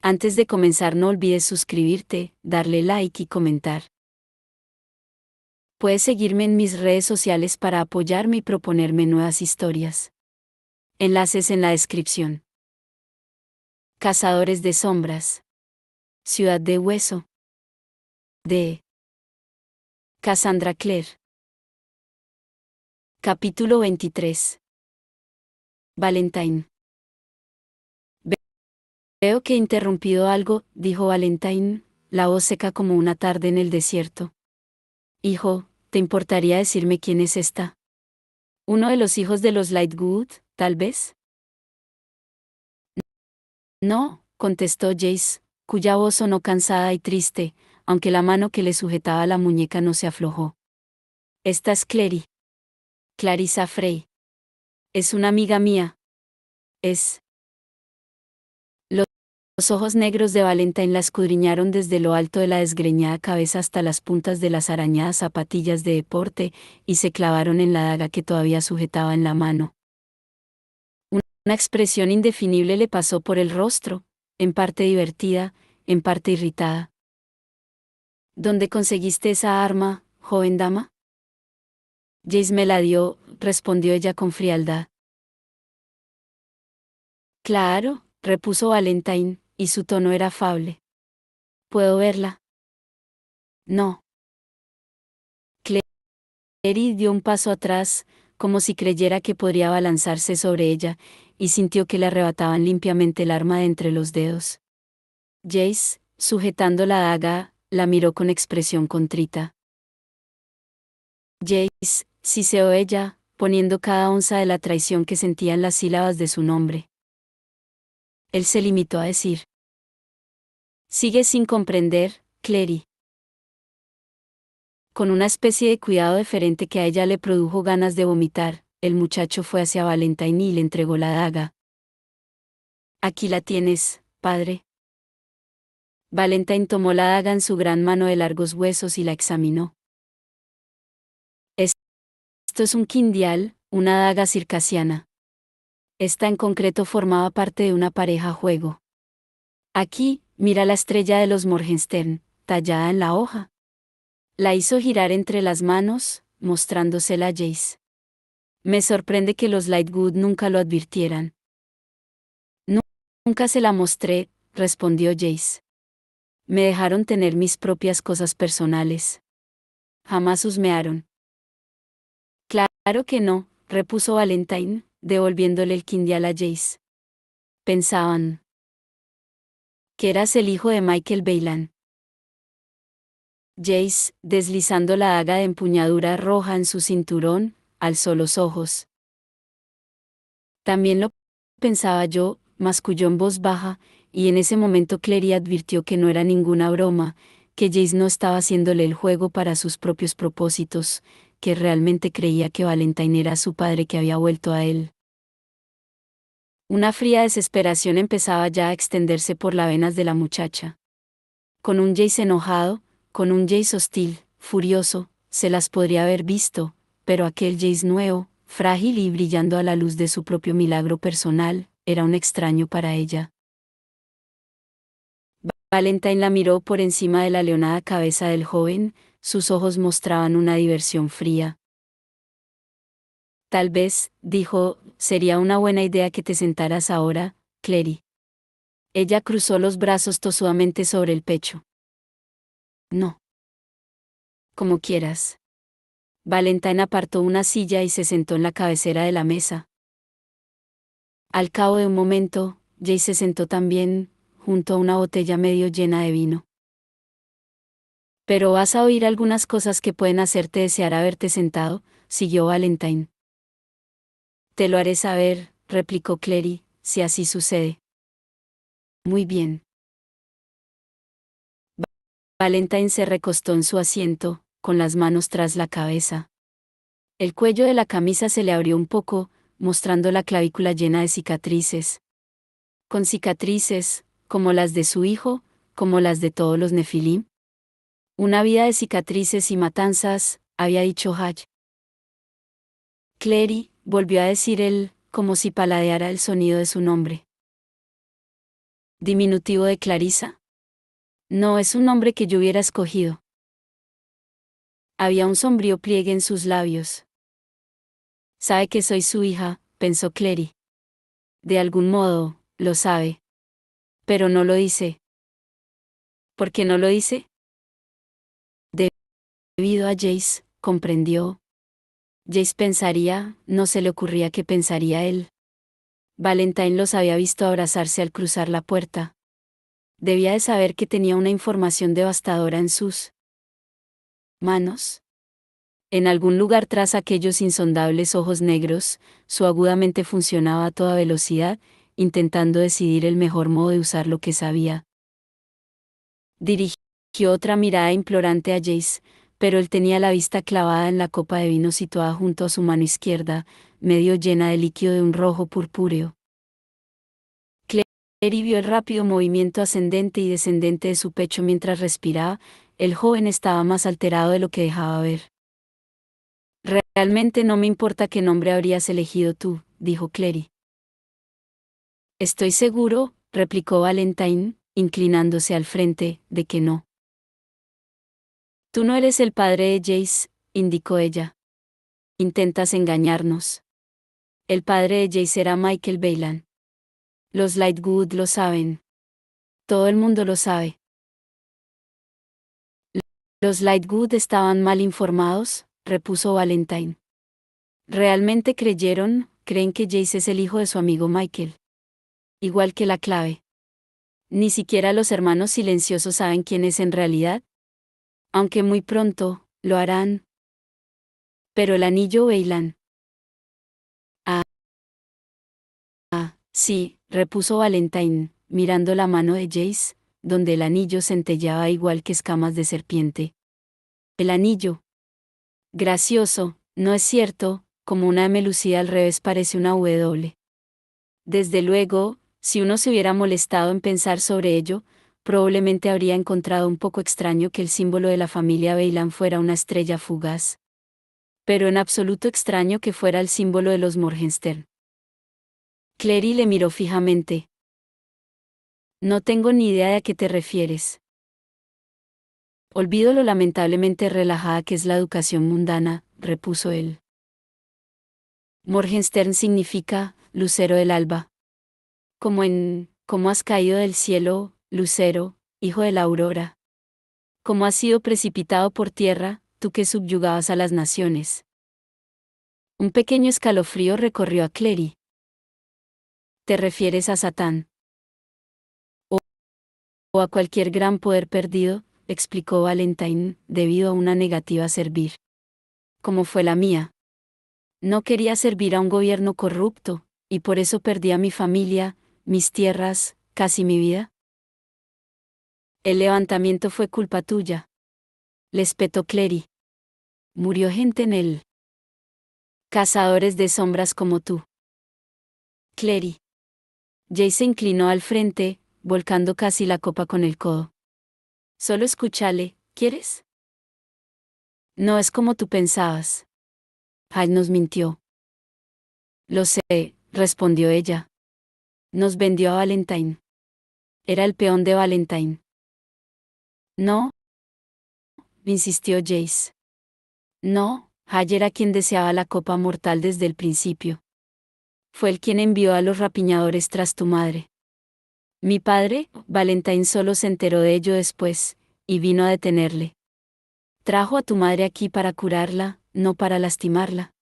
Antes de comenzar no olvides suscribirte, darle like y comentar. Puedes seguirme en mis redes sociales para apoyarme y proponerme nuevas historias. Enlaces en la descripción. Cazadores de sombras. Ciudad de Hueso. De Cassandra Clare. Capítulo 23. Valentine. Veo que he interrumpido algo, dijo Valentine, la voz seca como una tarde en el desierto. Hijo, ¿te importaría decirme quién es esta? ¿Uno de los hijos de los Lightwood, tal vez? No, contestó Jace, cuya voz sonó cansada y triste, aunque la mano que le sujetaba la muñeca no se aflojó. Esta es Clary. Clarissa Frey. Es una amiga mía. Es. Los ojos negros de Valentine la escudriñaron desde lo alto de la desgreñada cabeza hasta las puntas de las arañadas zapatillas de deporte, y se clavaron en la daga que todavía sujetaba en la mano. Una expresión indefinible le pasó por el rostro, en parte divertida, en parte irritada. ¿Dónde conseguiste esa arma, joven dama? Jace me la dio, respondió ella con frialdad. Claro, repuso Valentine, y su tono era afable. ¿Puedo verla? No. Clary dio un paso atrás, como si creyera que podría abalanzarse sobre ella, y sintió que le arrebataban limpiamente el arma de entre los dedos. Jace, sujetando la daga, la miró con expresión contrita. Jace, siseó ella, poniendo cada onza de la traición que sentía en las sílabas de su nombre. Él se limitó a decir: sigue sin comprender, Clary. Con una especie de cuidado deferente que a ella le produjo ganas de vomitar, el muchacho fue hacia Valentine y le entregó la daga. Aquí la tienes, padre. Valentine tomó la daga en su gran mano de largos huesos y la examinó. Esto es un quindial, una daga circasiana. Esta en concreto formaba parte de una pareja juego. Aquí, mira la estrella de los Morgenstern, tallada en la hoja. La hizo girar entre las manos, mostrándosela a Jace. Me sorprende que los Lightwood nunca lo advirtieran. Nunca se la mostré, respondió Jace. Me dejaron tener mis propias cosas personales. Jamás husmearon. Claro que no, repuso Valentine, devolviéndole el quindial a Jace. Pensaban que eras el hijo de Michael Baylan. Jace, deslizando la daga de empuñadura roja en su cinturón, alzó los ojos. También lo pensaba yo, masculló en voz baja, y en ese momento Clary advirtió que no era ninguna broma, que Jace no estaba haciéndole el juego para sus propios propósitos, que realmente creía que Valentine era su padre que había vuelto a él. Una fría desesperación empezaba ya a extenderse por las venas de la muchacha. Con un Jace enojado, con un Jace hostil, furioso, se las podría haber visto, pero aquel Jace nuevo, frágil y brillando a la luz de su propio milagro personal, era un extraño para ella. Valentine la miró por encima de la leonada cabeza del joven, sus ojos mostraban una diversión fría. Tal vez, dijo, sería una buena idea que te sentaras ahora, Clary. Ella cruzó los brazos tosudamente sobre el pecho. No. Como quieras. Valentine apartó una silla y se sentó en la cabecera de la mesa. Al cabo de un momento, Jace se sentó también, junto a una botella medio llena de vino. Pero vas a oír algunas cosas que pueden hacerte desear haberte sentado, siguió Valentine. Te lo haré saber, replicó Clary, si así sucede. Muy bien. Valentine se recostó en su asiento, con las manos tras la cabeza. El cuello de la camisa se le abrió un poco, mostrando la clavícula llena de cicatrices. Con cicatrices, como las de su hijo, como las de todos los Nefilim. Una vida de cicatrices y matanzas, había dicho Haj. Clary, volvió a decir él, como si paladeara el sonido de su nombre. Diminutivo de Clarissa. No es un nombre que yo hubiera escogido. Había un sombrío pliegue en sus labios. Sabe que soy su hija, pensó Clary. De algún modo, lo sabe. Pero no lo dice. ¿Por qué no lo dice? Debido a Jace, comprendió. Jace pensaría, no se le ocurría que pensaría él. Valentine los había visto abrazarse al cruzar la puerta. Debía de saber que tenía una información devastadora en sus manos. En algún lugar tras aquellos insondables ojos negros, su aguda mente funcionaba a toda velocidad, intentando decidir el mejor modo de usar lo que sabía. Dirigió otra mirada implorante a Jace, pero él tenía la vista clavada en la copa de vino situada junto a su mano izquierda, medio llena de líquido de un rojo purpúreo. Clary vio el rápido movimiento ascendente y descendente de su pecho mientras respiraba. El joven estaba más alterado de lo que dejaba ver. Realmente no me importa qué nombre habrías elegido tú, dijo Clary. Estoy seguro, replicó Valentine, inclinándose al frente, de que no. Tú no eres el padre de Jace, indicó ella. Intentas engañarnos. El padre de Jace era Michael Baylan. Los Lightwood lo saben. Todo el mundo lo sabe. Los Lightwood estaban mal informados, repuso Valentine. Realmente creen que Jace es el hijo de su amigo Michael. Igual que la clave. Ni siquiera los hermanos silenciosos saben quién es en realidad. Aunque muy pronto, lo harán. Pero el anillo Baylan. Sí, repuso Valentine, mirando la mano de Jace, donde el anillo centelleaba igual que escamas de serpiente. El anillo. Gracioso, ¿no es cierto? Como una M lucida al revés parece una W. Desde luego, si uno se hubiera molestado en pensar sobre ello, probablemente habría encontrado un poco extraño que el símbolo de la familia Baylan fuera una estrella fugaz. Pero en absoluto extraño que fuera el símbolo de los Morgenstern. Clary le miró fijamente. No tengo ni idea de a qué te refieres. Olvido lo lamentablemente relajada que es la educación mundana, repuso él. Morgenstern significa, lucero del alba. ¿Cómo has caído del cielo, lucero, hijo de la aurora? ¿Cómo has sido precipitado por tierra, tú que subyugabas a las naciones? Un pequeño escalofrío recorrió a Clary. ¿Te refieres a Satán? O a cualquier gran poder perdido, explicó Valentine, debido a una negativa a servir. Como fue la mía. No quería servir a un gobierno corrupto, y por eso perdí a mi familia, mis tierras, casi mi vida. El levantamiento fue culpa tuya. Le espetó Clary. Murió gente en él. Cazadores de sombras como tú. Clary. Jay se inclinó al frente, volcando casi la copa con el codo. Solo escúchale, ¿quieres? No es como tú pensabas. Hyde nos mintió. Lo sé, respondió ella. Nos vendió a Valentine. Era el peón de Valentine. No, insistió Jace. No, Hyde era quien deseaba la copa mortal desde el principio. Fue él quien envió a los rapiñadores tras tu madre. Mi padre, Valentine, solo se enteró de ello después, y vino a detenerle. Trajo a tu madre aquí para curarla, no para lastimarla.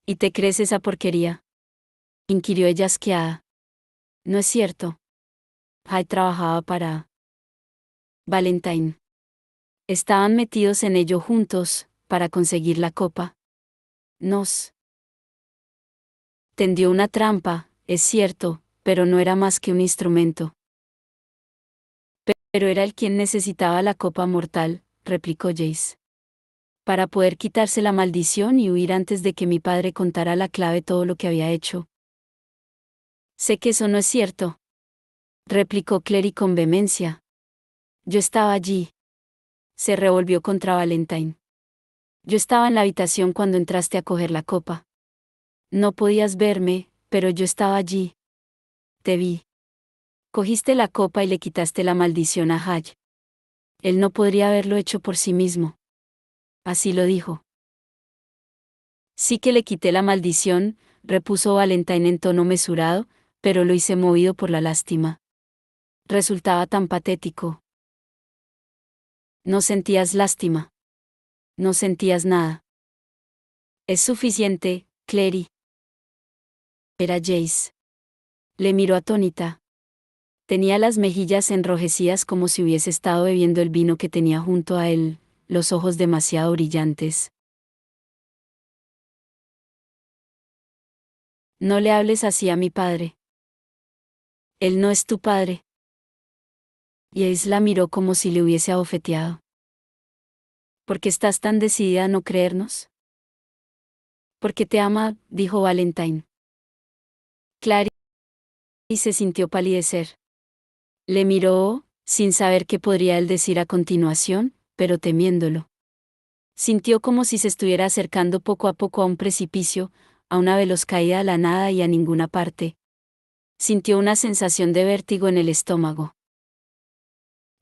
¿Y te crees esa porquería? Inquirió ella asqueada. No es cierto. Hyde trabajaba para Valentine. Estaban metidos en ello juntos, para conseguir la copa. Nos tendió una trampa, es cierto, pero no era más que un instrumento. Pero era él quien necesitaba la copa mortal, replicó Jace. Para poder quitarse la maldición y huir antes de que mi padre contara a la clave todo lo que había hecho. Sé que eso no es cierto, replicó Clary con vehemencia. Yo estaba allí. Se revolvió contra Valentine. Yo estaba en la habitación cuando entraste a coger la copa. No podías verme, pero yo estaba allí. Te vi. Cogiste la copa y le quitaste la maldición a Haj. Él no podría haberlo hecho por sí mismo. Así lo dijo. Sí que le quité la maldición, repuso Valentine en tono mesurado, pero lo hice movido por la lástima. Resultaba tan patético. No sentías lástima. No sentías nada. Es suficiente, Clary. Era Jace. Le miró atónita. Tenía las mejillas enrojecidas como si hubiese estado bebiendo el vino que tenía junto a él, los ojos demasiado brillantes. No le hables así a mi padre. Él no es tu padre. Y Ace la miró como si le hubiese abofeteado. ¿Por qué estás tan decidida a no creernos? Porque te ama, dijo Valentine. Clary se sintió palidecer. Le miró, sin saber qué podría él decir a continuación, pero temiéndolo. Sintió como si se estuviera acercando poco a poco a un precipicio, a una veloz caída a la nada y a ninguna parte. Sintió una sensación de vértigo en el estómago.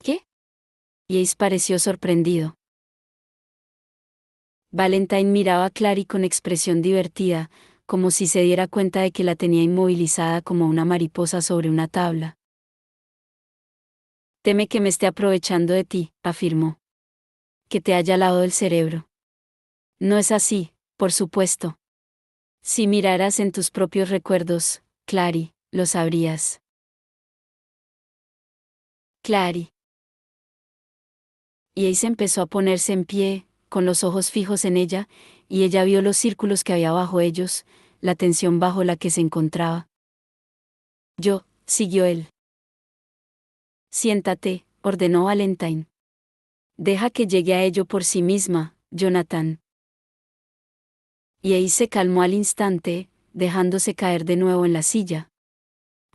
¿Qué? Y Ace pareció sorprendido. Valentine miraba a Clary con expresión divertida, como si se diera cuenta de que la tenía inmovilizada como una mariposa sobre una tabla. Teme que me esté aprovechando de ti, afirmó. Que te haya lavado el cerebro. No es así, por supuesto. Si miraras en tus propios recuerdos, Clary, lo sabrías. Clary. Y Ace empezó a ponerse en pie, con los ojos fijos en ella, y ella vio los círculos que había bajo ellos, la tensión bajo la que se encontraba. Siguió él. Siéntate, ordenó Valentine. Deja que llegue a ello por sí misma, Jonathan. Y Ace se calmó al instante, dejándose caer de nuevo en la silla.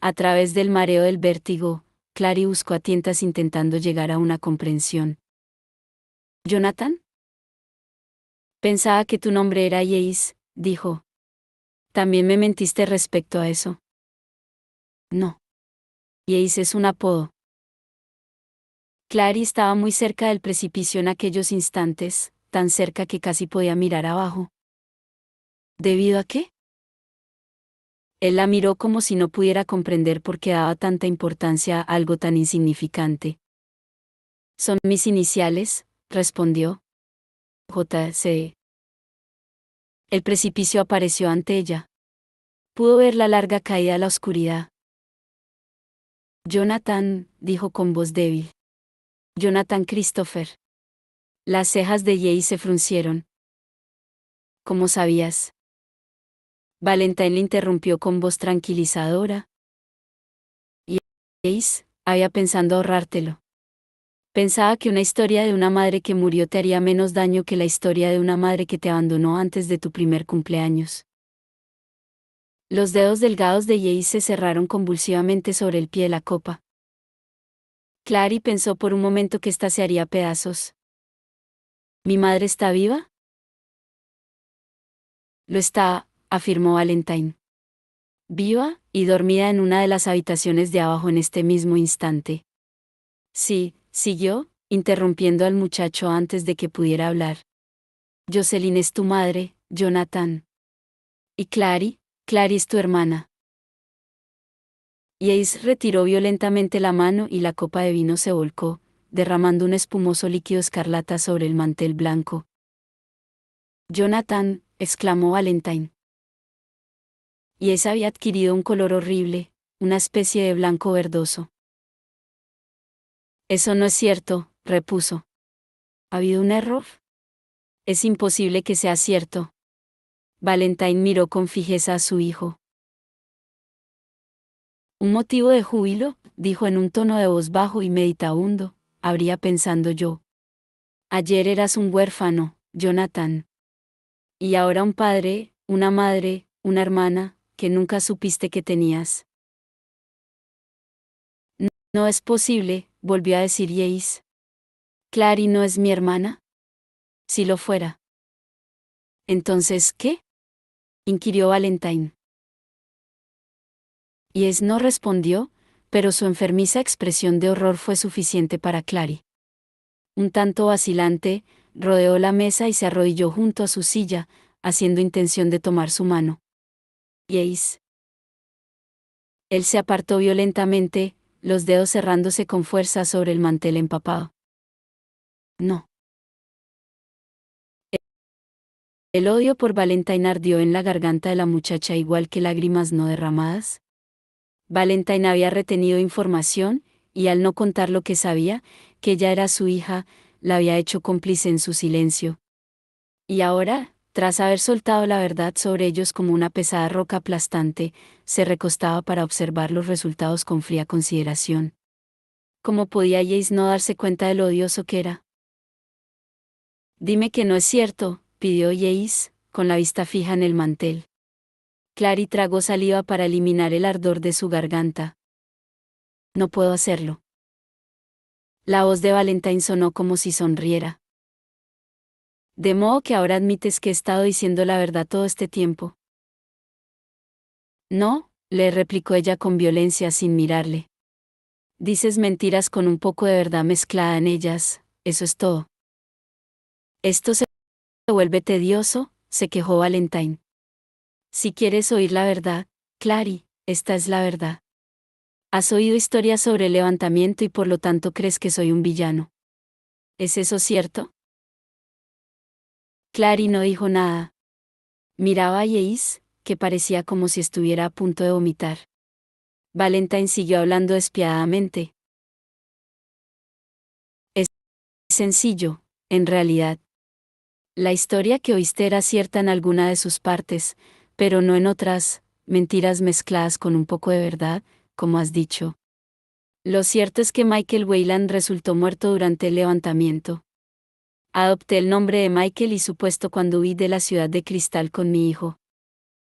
A través del mareo del vértigo, Clary buscó a tientas intentando llegar a una comprensión. ¿Jonathan? Pensaba que tu nombre era Jace, dijo. ¿También me mentiste respecto a eso? No. Jace es un apodo. Clary estaba muy cerca del precipicio en aquellos instantes, tan cerca que casi podía mirar abajo. ¿Debido a qué? Él la miró como si no pudiera comprender por qué daba tanta importancia a algo tan insignificante. Son mis iniciales, respondió. J.C. El precipicio apareció ante ella. Pudo ver la larga caída a la oscuridad. Jonathan, dijo con voz débil. Jonathan Christopher. Las cejas de Jace se fruncieron. ¿Cómo sabías? Valentine le interrumpió con voz tranquilizadora. Y Jace, había pensado ahorrártelo. Pensaba que una historia de una madre que murió te haría menos daño que la historia de una madre que te abandonó antes de tu primer cumpleaños. Los dedos delgados de Jace se cerraron convulsivamente sobre el pie de la copa. Clary pensó por un momento que ésta se haría pedazos. ¿Mi madre está viva? Lo está, afirmó Valentine. Viva, y dormida en una de las habitaciones de abajo en este mismo instante. Sí, siguió, interrumpiendo al muchacho antes de que pudiera hablar. Jocelyn es tu madre, Jonathan. ¿Y Clary? Clary es tu hermana. Y Ace retiró violentamente la mano y la copa de vino se volcó, derramando un espumoso líquido escarlata sobre el mantel blanco. Jonathan, exclamó Valentine. Y Ace había adquirido un color horrible, una especie de blanco verdoso. Eso no es cierto, repuso. ¿Ha habido un error? Es imposible que sea cierto. Valentine miró con fijeza a su hijo. Un motivo de júbilo, dijo en un tono de voz bajo y meditabundo, habría pensando yo. Ayer eras un huérfano, Jonathan. Y ahora un padre, una madre, una hermana, que nunca supiste que tenías. No es posible, volvió a decir Jace. ¿Clary no es mi hermana? Si lo fuera. ¿Entonces qué? Inquirió Valentine. Y Ace no respondió, pero su enfermiza expresión de horror fue suficiente para Clary. Un tanto vacilante, rodeó la mesa y se arrodilló junto a su silla, haciendo intención de tomar su mano. Jace. Él se apartó violentamente, los dedos cerrándose con fuerza sobre el mantel empapado. No. El odio por Valentine ardió en la garganta de la muchacha igual que lágrimas no derramadas. Valentine había retenido información, y al no contar lo que sabía, que ella era su hija, la había hecho cómplice en su silencio. Y ahora, tras haber soltado la verdad sobre ellos como una pesada roca aplastante, se recostaba para observar los resultados con fría consideración. ¿Cómo podía Jace no darse cuenta de lo odioso que era? Dime que no es cierto, pidió Jace, con la vista fija en el mantel. Clary tragó saliva para eliminar el ardor de su garganta. No puedo hacerlo. La voz de Valentine sonó como si sonriera. De modo que ahora admites que he estado diciendo la verdad todo este tiempo. No, le replicó ella con violencia sin mirarle. Dices mentiras con un poco de verdad mezclada en ellas, eso es todo. Esto se vuelve tedioso, se quejó Valentine. Si quieres oír la verdad, Clary, esta es la verdad. Has oído historias sobre el levantamiento y por lo tanto crees que soy un villano. ¿Es eso cierto? Clary no dijo nada. Miraba a Jace, que parecía como si estuviera a punto de vomitar. Valentine siguió hablando despiadadamente. Es sencillo, en realidad. La historia que oíste era cierta en alguna de sus partes, pero no en otras, mentiras mezcladas con un poco de verdad, como has dicho. Lo cierto es que Michael Wayland resultó muerto durante el levantamiento. Adopté el nombre de Michael y su puesto cuando huí de la ciudad de cristal con mi hijo.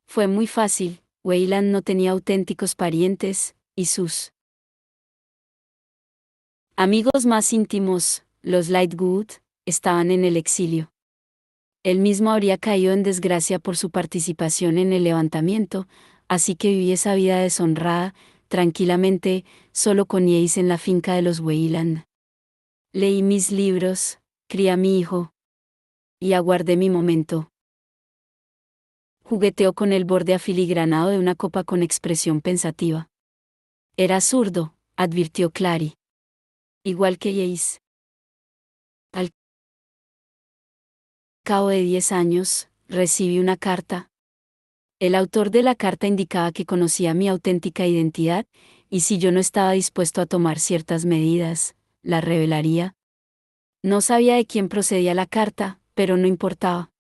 Fue muy fácil, Wayland no tenía auténticos parientes, y sus amigos más íntimos, los Lightwood, estaban en el exilio. Él mismo habría caído en desgracia por su participación en el levantamiento, así que viví esa vida deshonrada, tranquilamente, solo con Jace en la finca de los Wayland. Leí mis libros, crié a mi hijo. Y aguardé mi momento. Jugueteó con el borde afiligranado de una copa con expresión pensativa. Era zurdo, advirtió Clary. Igual que Jace. Al cabo de 10 años, recibí una carta. El autor de la carta indicaba que conocía mi auténtica identidad, y si yo no estaba dispuesto a tomar ciertas medidas, la revelaría. No sabía de quién procedía la carta, pero no importaba.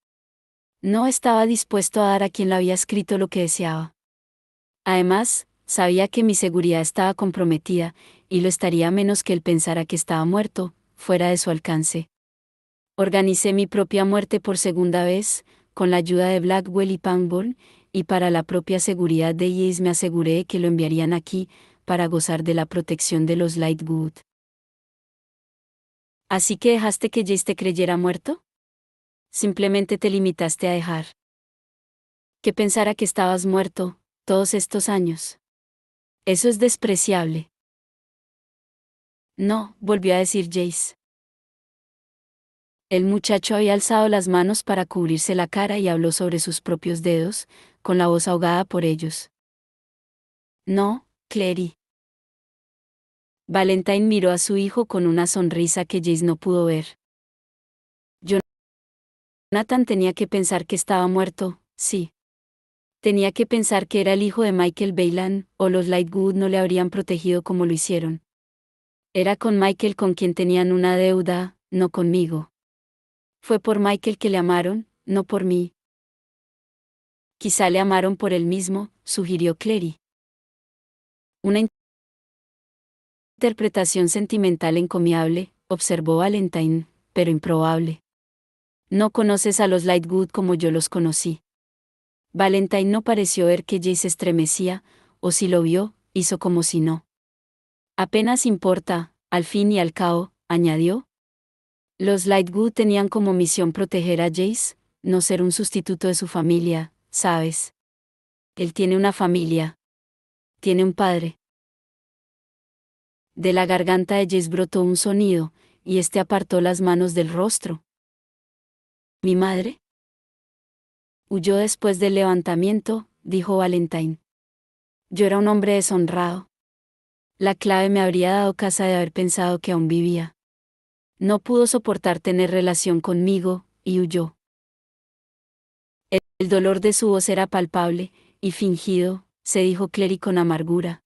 No estaba dispuesto a dar a quien la había escrito lo que deseaba. Además, sabía que mi seguridad estaba comprometida, y lo estaría a menos que él pensara que estaba muerto, fuera de su alcance. Organicé mi propia muerte por segunda vez, con la ayuda de Blackwell y Pangborn, y para la propia seguridad de Jace me aseguré de que lo enviarían aquí, para gozar de la protección de los Lightwood. ¿Así que dejaste que Jace te creyera muerto? Simplemente te limitaste a dejar que pensara que estabas muerto, todos estos años. Eso es despreciable. No, volvió a decir Jace. El muchacho había alzado las manos para cubrirse la cara y habló sobre sus propios dedos, con la voz ahogada por ellos. No, Clary. Valentine miró a su hijo con una sonrisa que Jace no pudo ver. Jonathan tenía que pensar que estaba muerto, sí. Tenía que pensar que era el hijo de Michael Wayland, o los Lightwood no le habrían protegido como lo hicieron. Era con Michael con quien tenían una deuda, no conmigo. Fue por Michael que le amaron, no por mí. Quizá le amaron por él mismo, sugirió Clary. Una interpretación sentimental encomiable, observó Valentine, pero improbable. No conoces a los Lightwood como yo los conocí. Valentine no pareció ver que Jace estremecía, o si lo vio, hizo como si no. Apenas importa, al fin y al cabo, añadió. Los Lightwood tenían como misión proteger a Jace, no ser un sustituto de su familia, ¿sabes? Él tiene una familia. Tiene un padre. De la garganta de Jace brotó un sonido, y este apartó las manos del rostro. ¿Mi madre? Huyó después del levantamiento, dijo Valentine. Yo era un hombre deshonrado. La clave me habría dado casa de haber pensado que aún vivía. No pudo soportar tener relación conmigo, y huyó. El dolor de su voz era palpable, y fingido, se dijo Clary con amargura.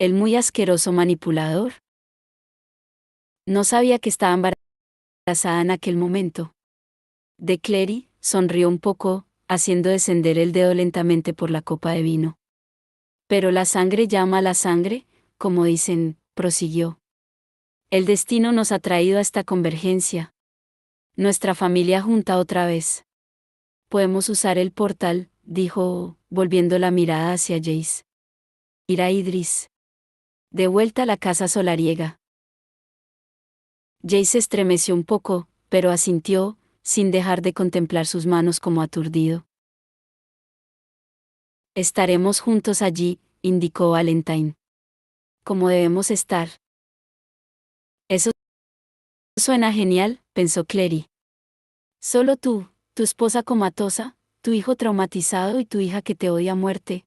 El muy asqueroso manipulador. No sabía que estaba embarazada en aquel momento. De Clary, sonrió un poco, haciendo descender el dedo lentamente por la copa de vino. Pero la sangre llama a la sangre, como dicen, prosiguió. El destino nos ha traído a esta convergencia. Nuestra familia junta otra vez. Podemos usar el portal, dijo, volviendo la mirada hacia Jace. Ir a Idris. De vuelta a la casa solariega. Jace se estremeció un poco, pero asintió, sin dejar de contemplar sus manos como aturdido. Estaremos juntos allí, indicó Valentine. Como debemos estar. Eso suena genial, pensó Clary. Solo tú, tu esposa comatosa, tu hijo traumatizado y tu hija que te odia a muerte.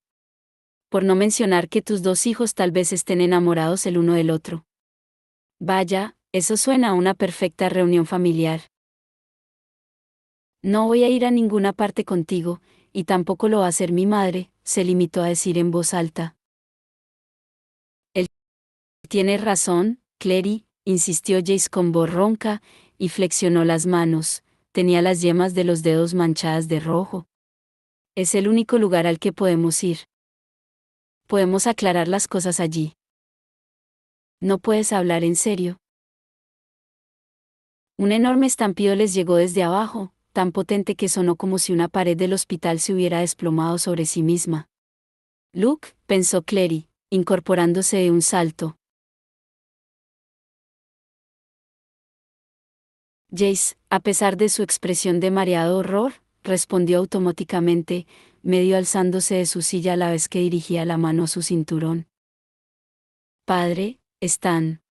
Por no mencionar que tus dos hijos tal vez estén enamorados el uno del otro. Vaya, eso suena a una perfecta reunión familiar. No voy a ir a ninguna parte contigo, y tampoco lo va a hacer mi madre, se limitó a decir en voz alta. Él tiene razón, Clary, insistió Jace con voz ronca, y flexionó las manos, tenía las yemas de los dedos manchadas de rojo. Es el único lugar al que podemos ir. Podemos aclarar las cosas allí. ¿No puedes hablar en serio? Un enorme estampido les llegó desde abajo, tan potente que sonó como si una pared del hospital se hubiera desplomado sobre sí misma. Luke, pensó Clary, incorporándose de un salto. Jace, a pesar de su expresión de mareado horror, respondió automáticamente, medio alzándose de su silla a la vez que dirigía la mano a su cinturón. Padre, están.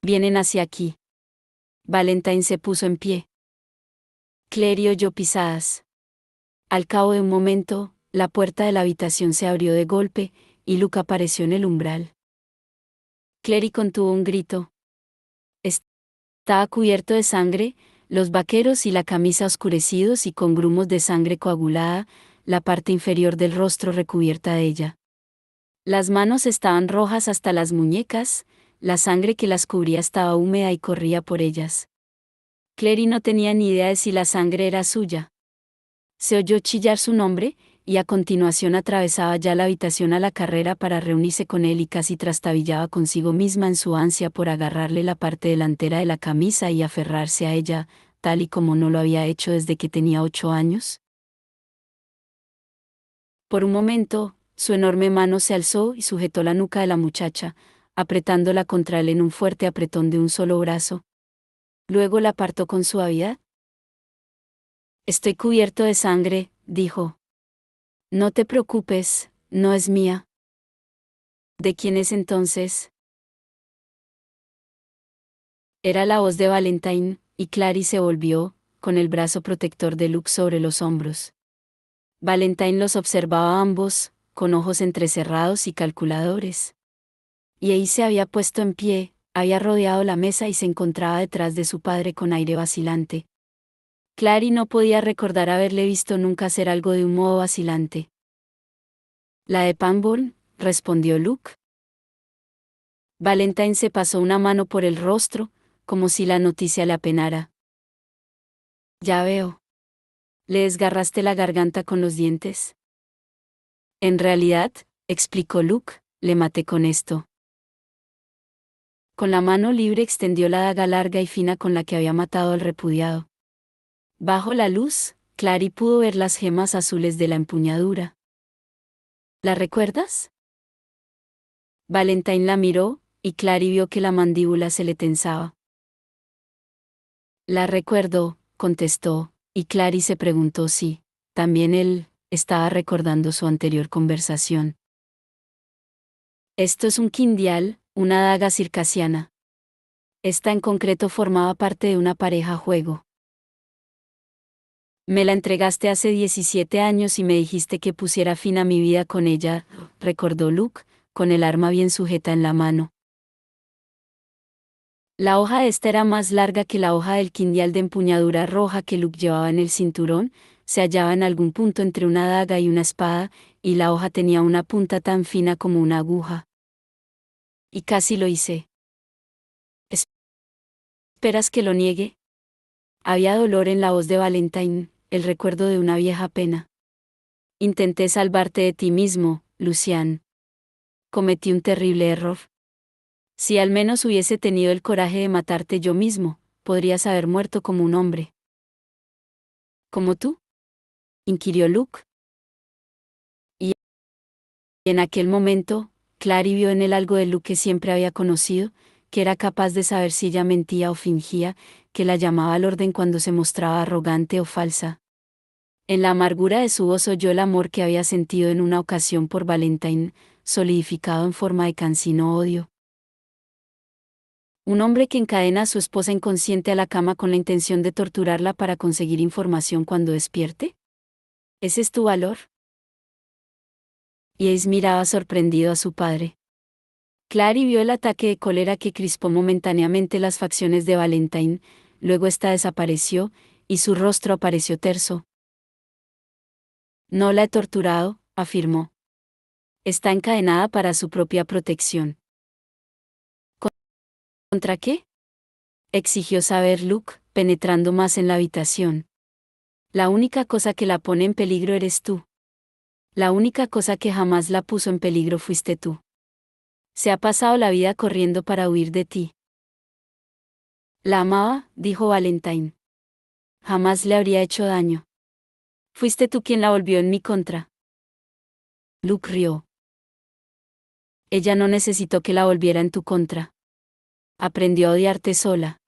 Vienen hacia aquí. Valentine se puso en pie. Clary oyó pisadas. Al cabo de un momento, la puerta de la habitación se abrió de golpe, y Luke apareció en el umbral. Clary contuvo un grito. Estaba cubierto de sangre, los vaqueros y la camisa oscurecidos y con grumos de sangre coagulada, la parte inferior del rostro recubierta de ella. Las manos estaban rojas hasta las muñecas, la sangre que las cubría estaba húmeda y corría por ellas. Clary no tenía ni idea de si la sangre era suya. Se oyó chillar su nombre, y a continuación atravesaba ya la habitación a la carrera para reunirse con él y casi trastabillaba consigo misma en su ansia por agarrarle la parte delantera de la camisa y aferrarse a ella, tal y como no lo había hecho desde que tenía 8 años. Por un momento, su enorme mano se alzó y sujetó la nuca de la muchacha, apretándola contra él en un fuerte apretón de un solo brazo. Luego la apartó con suavidad. Estoy cubierto de sangre, dijo. No te preocupes, no es mía. ¿De quién es entonces? Era la voz de Valentine, y Clary se volvió, con el brazo protector de Luke sobre los hombros. Valentine los observaba a ambos, con ojos entrecerrados y calculadores. Y ahí se había puesto en pie, había rodeado la mesa y se encontraba detrás de su padre con aire vacilante. Clary no podía recordar haberle visto nunca hacer algo de un modo vacilante. La de Pangborn, respondió Luke. Valentine se pasó una mano por el rostro, como si la noticia le apenara. Ya veo. ¿Le desgarraste la garganta con los dientes? En realidad, explicó Luke, le maté con esto. Con la mano libre extendió la daga larga y fina con la que había matado al repudiado. Bajo la luz, Clary pudo ver las gemas azules de la empuñadura. ¿La recuerdas? Valentine la miró, y Clary vio que la mandíbula se le tensaba. La recuerdo, contestó, y Clary se preguntó si, también él, estaba recordando su anterior conversación. Esto es un quindial, Una daga circasiana. Esta en concreto formaba parte de una pareja juego. Me la entregaste hace 17 años y me dijiste que pusiera fin a mi vida con ella, recordó Luke, con el arma bien sujeta en la mano. La hoja de esta era más larga que la hoja del quindial de empuñadura roja que Luke llevaba en el cinturón, se hallaba en algún punto entre una daga y una espada, y la hoja tenía una punta tan fina como una aguja. Y casi lo hice. ¿Esperas que lo niegue? Había dolor en la voz de Valentine, el recuerdo de una vieja pena. Intenté salvarte de ti mismo, Lucian. Cometí un terrible error. Si al menos hubiese tenido el coraje de matarte yo mismo, podrías haber muerto como un hombre. ¿Como tú? Inquirió Luke. Y en aquel momento, Clary vio en él algo de Luke que siempre había conocido, que era capaz de saber si ella mentía o fingía, que la llamaba al orden cuando se mostraba arrogante o falsa. En la amargura de su voz oyó el amor que había sentido en una ocasión por Valentine, solidificado en forma de cansino odio. Un hombre que encadena a su esposa inconsciente a la cama con la intención de torturarla para conseguir información cuando despierte. ¿Ese es tu valor? Y Ace miraba sorprendido a su padre. Clary vio el ataque de cólera que crispó momentáneamente las facciones de Valentine, luego ésta desapareció, y su rostro apareció terso. No la he torturado, afirmó. Está encadenada para su propia protección. ¿Contra qué? Exigió saber Luke, penetrando más en la habitación. La única cosa que la pone en peligro eres tú. La única cosa que jamás la puso en peligro fuiste tú. Se ha pasado la vida corriendo para huir de ti. La amaba, dijo Valentine. Jamás le habría hecho daño. Fuiste tú quien la volvió en mi contra. Luke rió. Ella no necesitó que la volviera en tu contra. Aprendió a odiarte sola.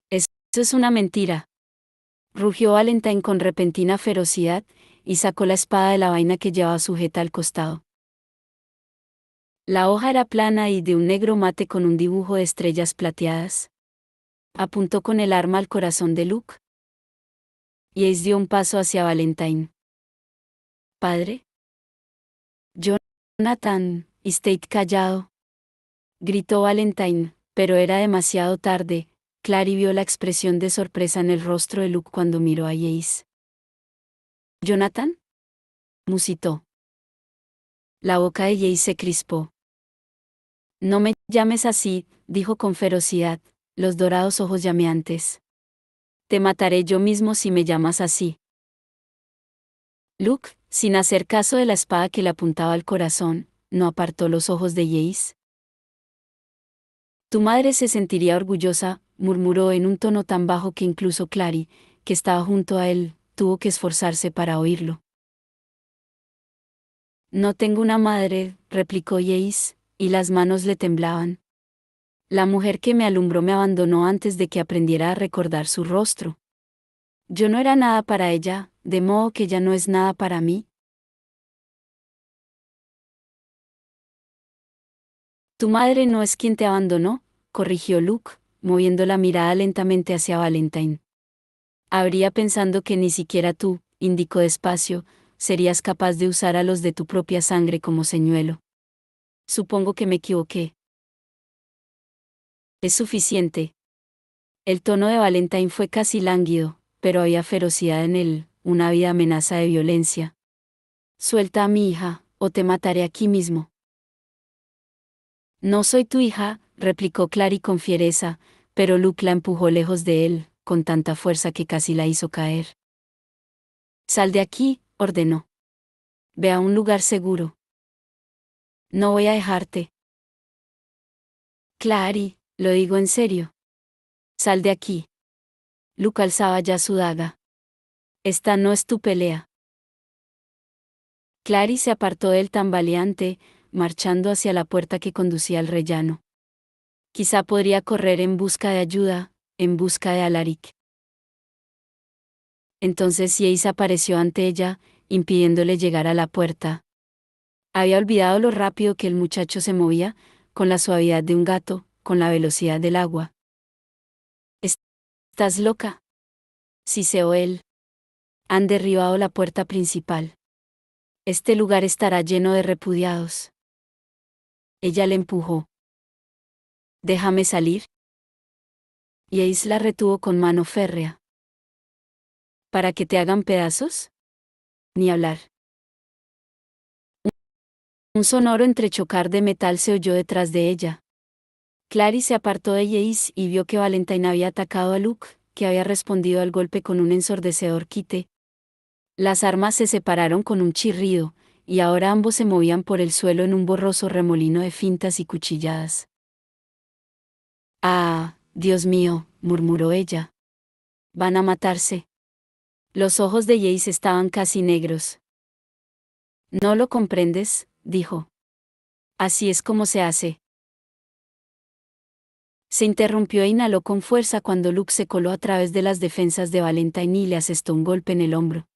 Eso es una mentira. Rugió Valentine con repentina ferocidad, y sacó la espada de la vaina que llevaba sujeta al costado. La hoja era plana y de un negro mate con un dibujo de estrellas plateadas. Apuntó con el arma al corazón de Luke. Y Ace dio un paso hacia Valentine. ¿Padre? Jonathan, estate callado. Gritó Valentine, pero era demasiado tarde. Clary vio la expresión de sorpresa en el rostro de Luke cuando miró a Ace. ¿Jonathan? Musitó. La boca de Ace se crispó. No me llames así, dijo con ferocidad, los dorados ojos llameantes. Te mataré yo mismo si me llamas así. Luke, sin hacer caso de la espada que le apuntaba al corazón, no apartó los ojos de Jace. Tu madre se sentiría orgullosa, murmuró en un tono tan bajo que incluso Clary, que estaba junto a él, tuvo que esforzarse para oírlo. No tengo una madre, replicó Jace, y las manos le temblaban. La mujer que me alumbró me abandonó antes de que aprendiera a recordar su rostro. Yo no era nada para ella, de modo que ella no es nada para mí. Tu madre no es quien te abandonó, corrigió Luke, moviendo la mirada lentamente hacia Valentine. Habría pensando que ni siquiera tú, indicó despacio, serías capaz de usar a los de tu propia sangre como señuelo. Supongo que me equivoqué. Es suficiente. El tono de Valentine fue casi lánguido, pero había ferocidad en él, una vida amenaza de violencia. Suelta a mi hija, o te mataré aquí mismo. No soy tu hija, replicó Clary con fiereza, pero Luke la empujó lejos de él, con tanta fuerza que casi la hizo caer. Sal de aquí, ordenó. Ve a un lugar seguro. No voy a dejarte. Clary, lo digo en serio. Sal de aquí. Luke alzaba ya su daga. Esta no es tu pelea. Clary se apartó del tambaleante, marchando hacia la puerta que conducía al rellano. Quizá podría correr en busca de ayuda, en busca de Alaric. Entonces Jace apareció ante ella, impidiéndole llegar a la puerta. Había olvidado lo rápido que el muchacho se movía, con la suavidad de un gato, con la velocidad del agua. ¿Estás loca? Siseó él. Han derribado la puerta principal. Este lugar estará lleno de repudiados. Ella le empujó. Déjame salir. Y Ace la retuvo con mano férrea. ¿Para que te hagan pedazos? Ni hablar. Un sonoro entrechocar de metal se oyó detrás de ella. Clary se apartó de Jace y vio que Valentine había atacado a Luke, que había respondido al golpe con un ensordecedor quite. Las armas se separaron con un chirrido, y ahora ambos se movían por el suelo en un borroso remolino de fintas y cuchilladas. «Ah, Dios mío», murmuró ella. «Van a matarse». Los ojos de Jace estaban casi negros. «No lo comprendes», dijo. «Así es como se hace». Se interrumpió e inhaló con fuerza cuando Luke se coló a través de las defensas de Valentine y le asestó un golpe en el hombro.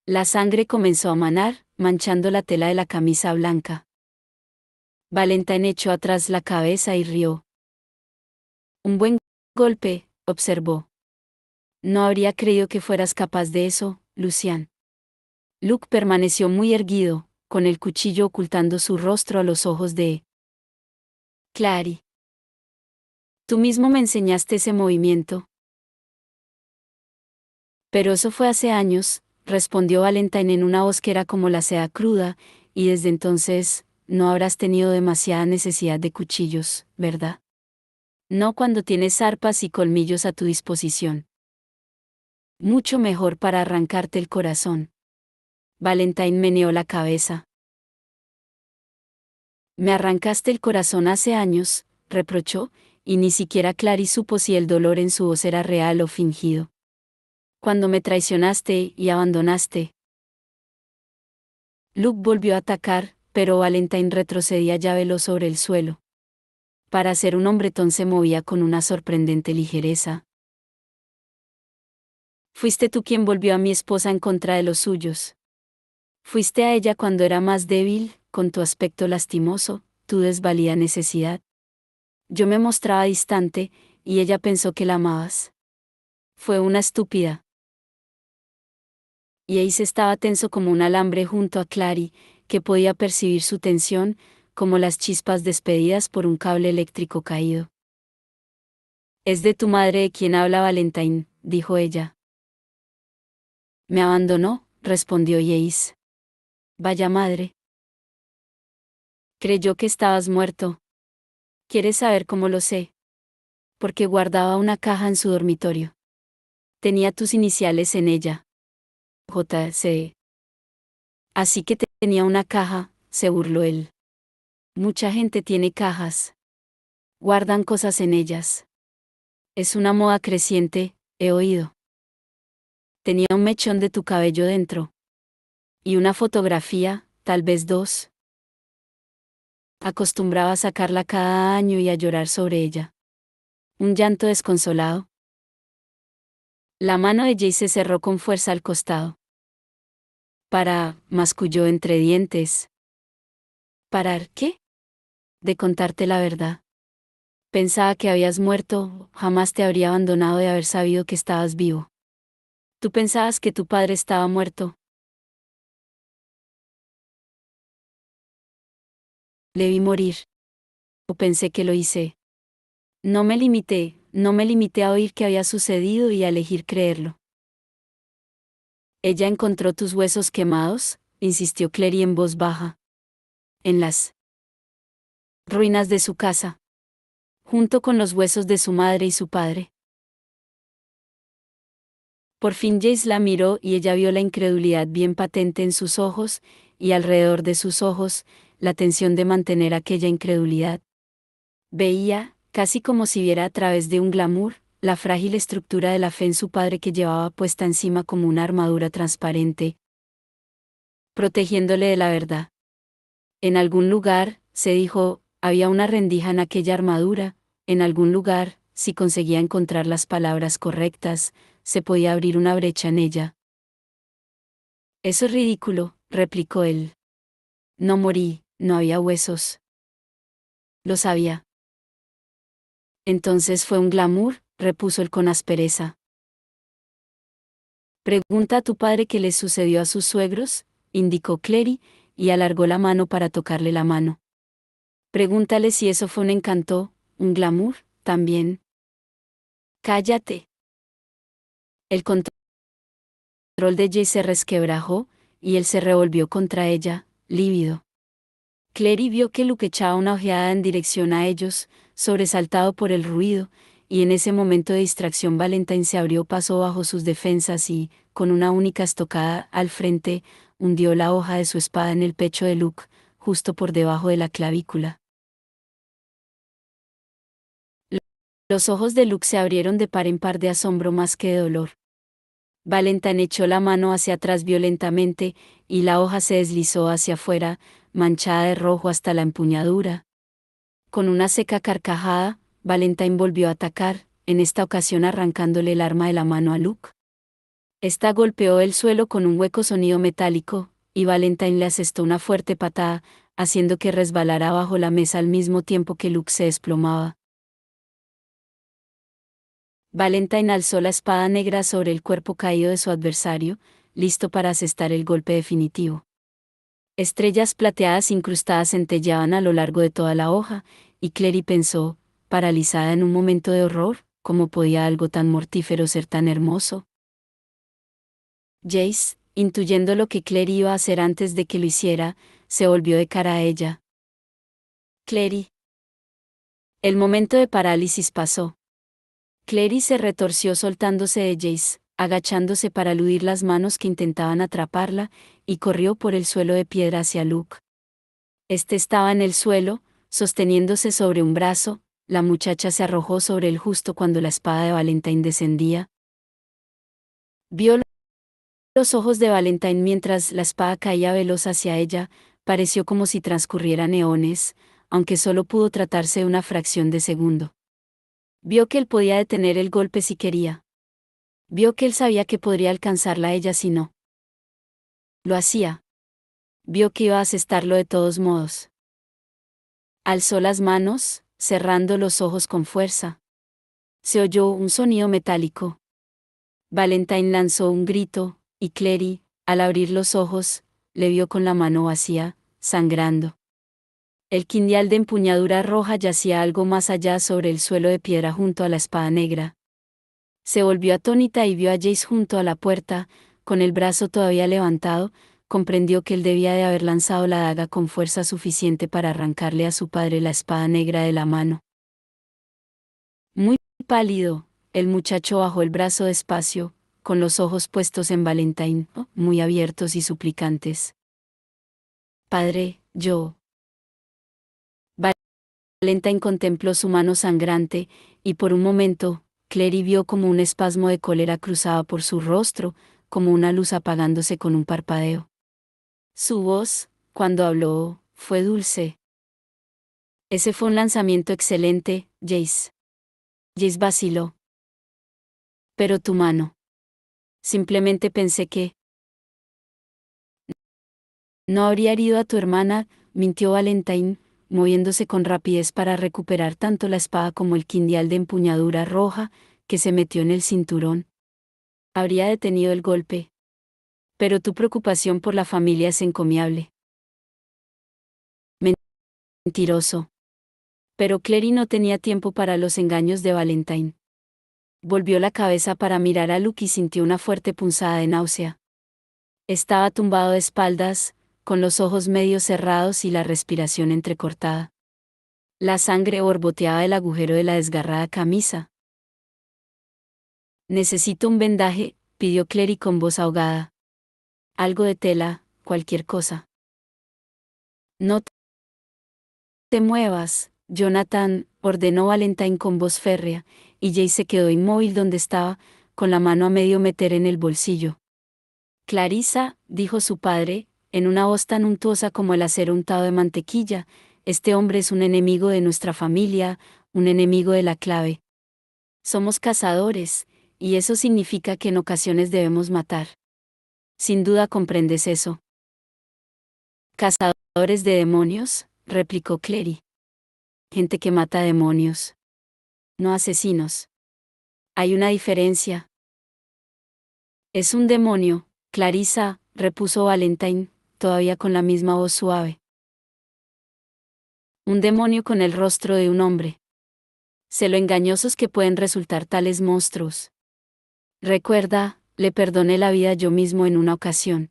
La sangre comenzó a manar, manchando la tela de la camisa blanca. Valentine echó atrás la cabeza y rió. «Un buen golpe», observó. «No habría creído que fueras capaz de eso, Lucian». Luke permaneció muy erguido, con el cuchillo ocultando su rostro a los ojos de Clary. «Tú mismo me enseñaste ese movimiento». «Pero eso fue hace años», respondió Valentine en una voz que era como la seda cruda, «y desde entonces, no habrás tenido demasiada necesidad de cuchillos, ¿verdad? No cuando tienes arpas y colmillos a tu disposición. Mucho mejor para arrancarte el corazón». Valentine meneó la cabeza. «Me arrancaste el corazón hace años», reprochó, y ni siquiera Clary supo si el dolor en su voz era real o fingido. «Cuando me traicionaste y abandonaste». Luke volvió a atacar, pero Valentine retrocedía ya veloz sobre el suelo. Para ser un hombretón se movía con una sorprendente ligereza. «Fuiste tú quien volvió a mi esposa en contra de los suyos. Fuiste a ella cuando era más débil, con tu aspecto lastimoso, tu desvalida necesidad. Yo me mostraba distante, y ella pensó que la amabas. Fue una estúpida». Y Ace estaba tenso como un alambre junto a Clary, que podía percibir su tensión, como las chispas despedidas por un cable eléctrico caído. «Es de tu madre de quien habla Valentine», dijo ella. «Me abandonó», respondió Jace. «Vaya madre. Creyó que estabas muerto». «¿Quieres saber cómo lo sé?» «Porque guardaba una caja en su dormitorio. Tenía tus iniciales en ella. JC. Así que tenía una caja», se burló él. «Mucha gente tiene cajas. Guardan cosas en ellas. Es una moda creciente, he oído». «Tenía un mechón de tu cabello dentro. Y una fotografía, tal vez dos. Acostumbraba a sacarla cada año y a llorar sobre ella. Un llanto desconsolado». La mano de Jay se cerró con fuerza al costado. Masculló entre dientes. ¿Parar qué? De contarte la verdad. Pensaba que habías muerto, jamás te habría abandonado de haber sabido que estabas vivo. ¿Tú pensabas que tu padre estaba muerto? Le vi morir. O pensé que lo hice. No me limité a oír qué había sucedido y a elegir creerlo. «¿Ella encontró tus huesos quemados?», insistió Clary en voz baja. «En las ruinas de su casa. Junto con los huesos de su madre y su padre». Por fin Jace la miró y ella vio la incredulidad bien patente en sus ojos, y alrededor de sus ojos, la tensión de mantener aquella incredulidad. Veía, casi como si viera a través de un glamour, la frágil estructura de la fe en su padre que llevaba puesta encima como una armadura transparente, protegiéndole de la verdad. En algún lugar, se dijo, había una rendija en aquella armadura, en algún lugar, si conseguía encontrar las palabras correctas, se podía abrir una brecha en ella. «Eso es ridículo», replicó él. «No morí, no había huesos». Lo sabía. Entonces fue un glamour, repuso él con aspereza. Pregunta a tu padre qué le sucedió a sus suegros, indicó Clary, y alargó la mano para tocarle la mano. Pregúntale si eso fue un encanto, un glamour, también. Cállate. El control de Jay se resquebrajó, y él se revolvió contra ella, lívido. Clary vio que Luke echaba una ojeada en dirección a ellos, sobresaltado por el ruido, y en ese momento de distracción Valentine se abrió paso bajo sus defensas y, con una única estocada al frente, hundió la hoja de su espada en el pecho de Luke, justo por debajo de la clavícula. Los ojos de Luke se abrieron de par en par de asombro más que de dolor. Valentine echó la mano hacia atrás violentamente, y la hoja se deslizó hacia afuera, manchada de rojo hasta la empuñadura. Con una seca carcajada, Valentine volvió a atacar, en esta ocasión arrancándole el arma de la mano a Luke. Esta golpeó el suelo con un hueco sonido metálico, y Valentine le asestó una fuerte patada, haciendo que resbalara bajo la mesa al mismo tiempo que Luke se desplomaba. Valentine alzó la espada negra sobre el cuerpo caído de su adversario, listo para asestar el golpe definitivo. Estrellas plateadas incrustadas centelleaban a lo largo de toda la hoja, y Clary pensó, paralizada en un momento de horror, ¿cómo podía algo tan mortífero ser tan hermoso? Jace, intuyendo lo que Clary iba a hacer antes de que lo hiciera, se volvió de cara a ella. Clary. El momento de parálisis pasó. Clary se retorció soltándose de Jace, agachándose para eludir las manos que intentaban atraparla, y corrió por el suelo de piedra hacia Luke. Este estaba en el suelo, sosteniéndose sobre un brazo. La muchacha se arrojó sobre él justo cuando la espada de Valentine descendía. Vio los ojos de Valentine mientras la espada caía veloz hacia ella, pareció como si transcurrieran eones, aunque solo pudo tratarse de una fracción de segundo. Vio que él podía detener el golpe si quería. Vio que él sabía que podría alcanzarla a ella si no lo hacía. Vio que iba a asestarlo de todos modos. Alzó las manos, cerrando los ojos con fuerza. Se oyó un sonido metálico. Valentine lanzó un grito, y Clary, al abrir los ojos, le vio con la mano vacía, sangrando. El quindial de empuñadura roja yacía algo más allá sobre el suelo de piedra junto a la espada negra. Se volvió atónita y vio a Jace junto a la puerta, con el brazo todavía levantado. Comprendió que él debía de haber lanzado la daga con fuerza suficiente para arrancarle a su padre la espada negra de la mano. Muy pálido, el muchacho bajó el brazo despacio, con los ojos puestos en Valentine, muy abiertos y suplicantes. Padre, yo. Valentine contempló su mano sangrante, y por un momento, Clary vio como un espasmo de cólera cruzaba por su rostro, como una luz apagándose con un parpadeo. Su voz, cuando habló, fue dulce. Ese fue un lanzamiento excelente, Jace. Jace vaciló. Pero tu mano. Simplemente pensé que no habría herido a tu hermana, mintió Valentine, moviéndose con rapidez para recuperar tanto la espada como el quindial de empuñadura roja, que se metió en el cinturón. Habría detenido el golpe. Pero tu preocupación por la familia es encomiable. Mentiroso. Pero Clary no tenía tiempo para los engaños de Valentine. Volvió la cabeza para mirar a Luke y sintió una fuerte punzada de náusea. Estaba tumbado de espaldas, con los ojos medio cerrados y la respiración entrecortada. La sangre borboteaba del agujero de la desgarrada camisa. Necesito un vendaje, pidió Clary con voz ahogada. Algo de tela, cualquier cosa. No te muevas, Jonathan, ordenó Valentine con voz férrea, y Jay se quedó inmóvil donde estaba, con la mano a medio meter en el bolsillo. Clarissa, dijo su padre, en una voz tan untuosa como el acero untado de mantequilla, este hombre es un enemigo de nuestra familia, un enemigo de la clave. Somos cazadores, y eso significa que en ocasiones debemos matar. Sin duda comprendes eso. ¿Cazadores de demonios?, replicó Clary. gente que mata demonios. No asesinos. Hay una diferencia. Es un demonio, Clarissa, repuso Valentine, todavía con la misma voz suave. Un demonio con el rostro de un hombre. Sé lo engañosos que pueden resultar tales monstruos. Recuerda, le perdoné la vida yo mismo en una ocasión.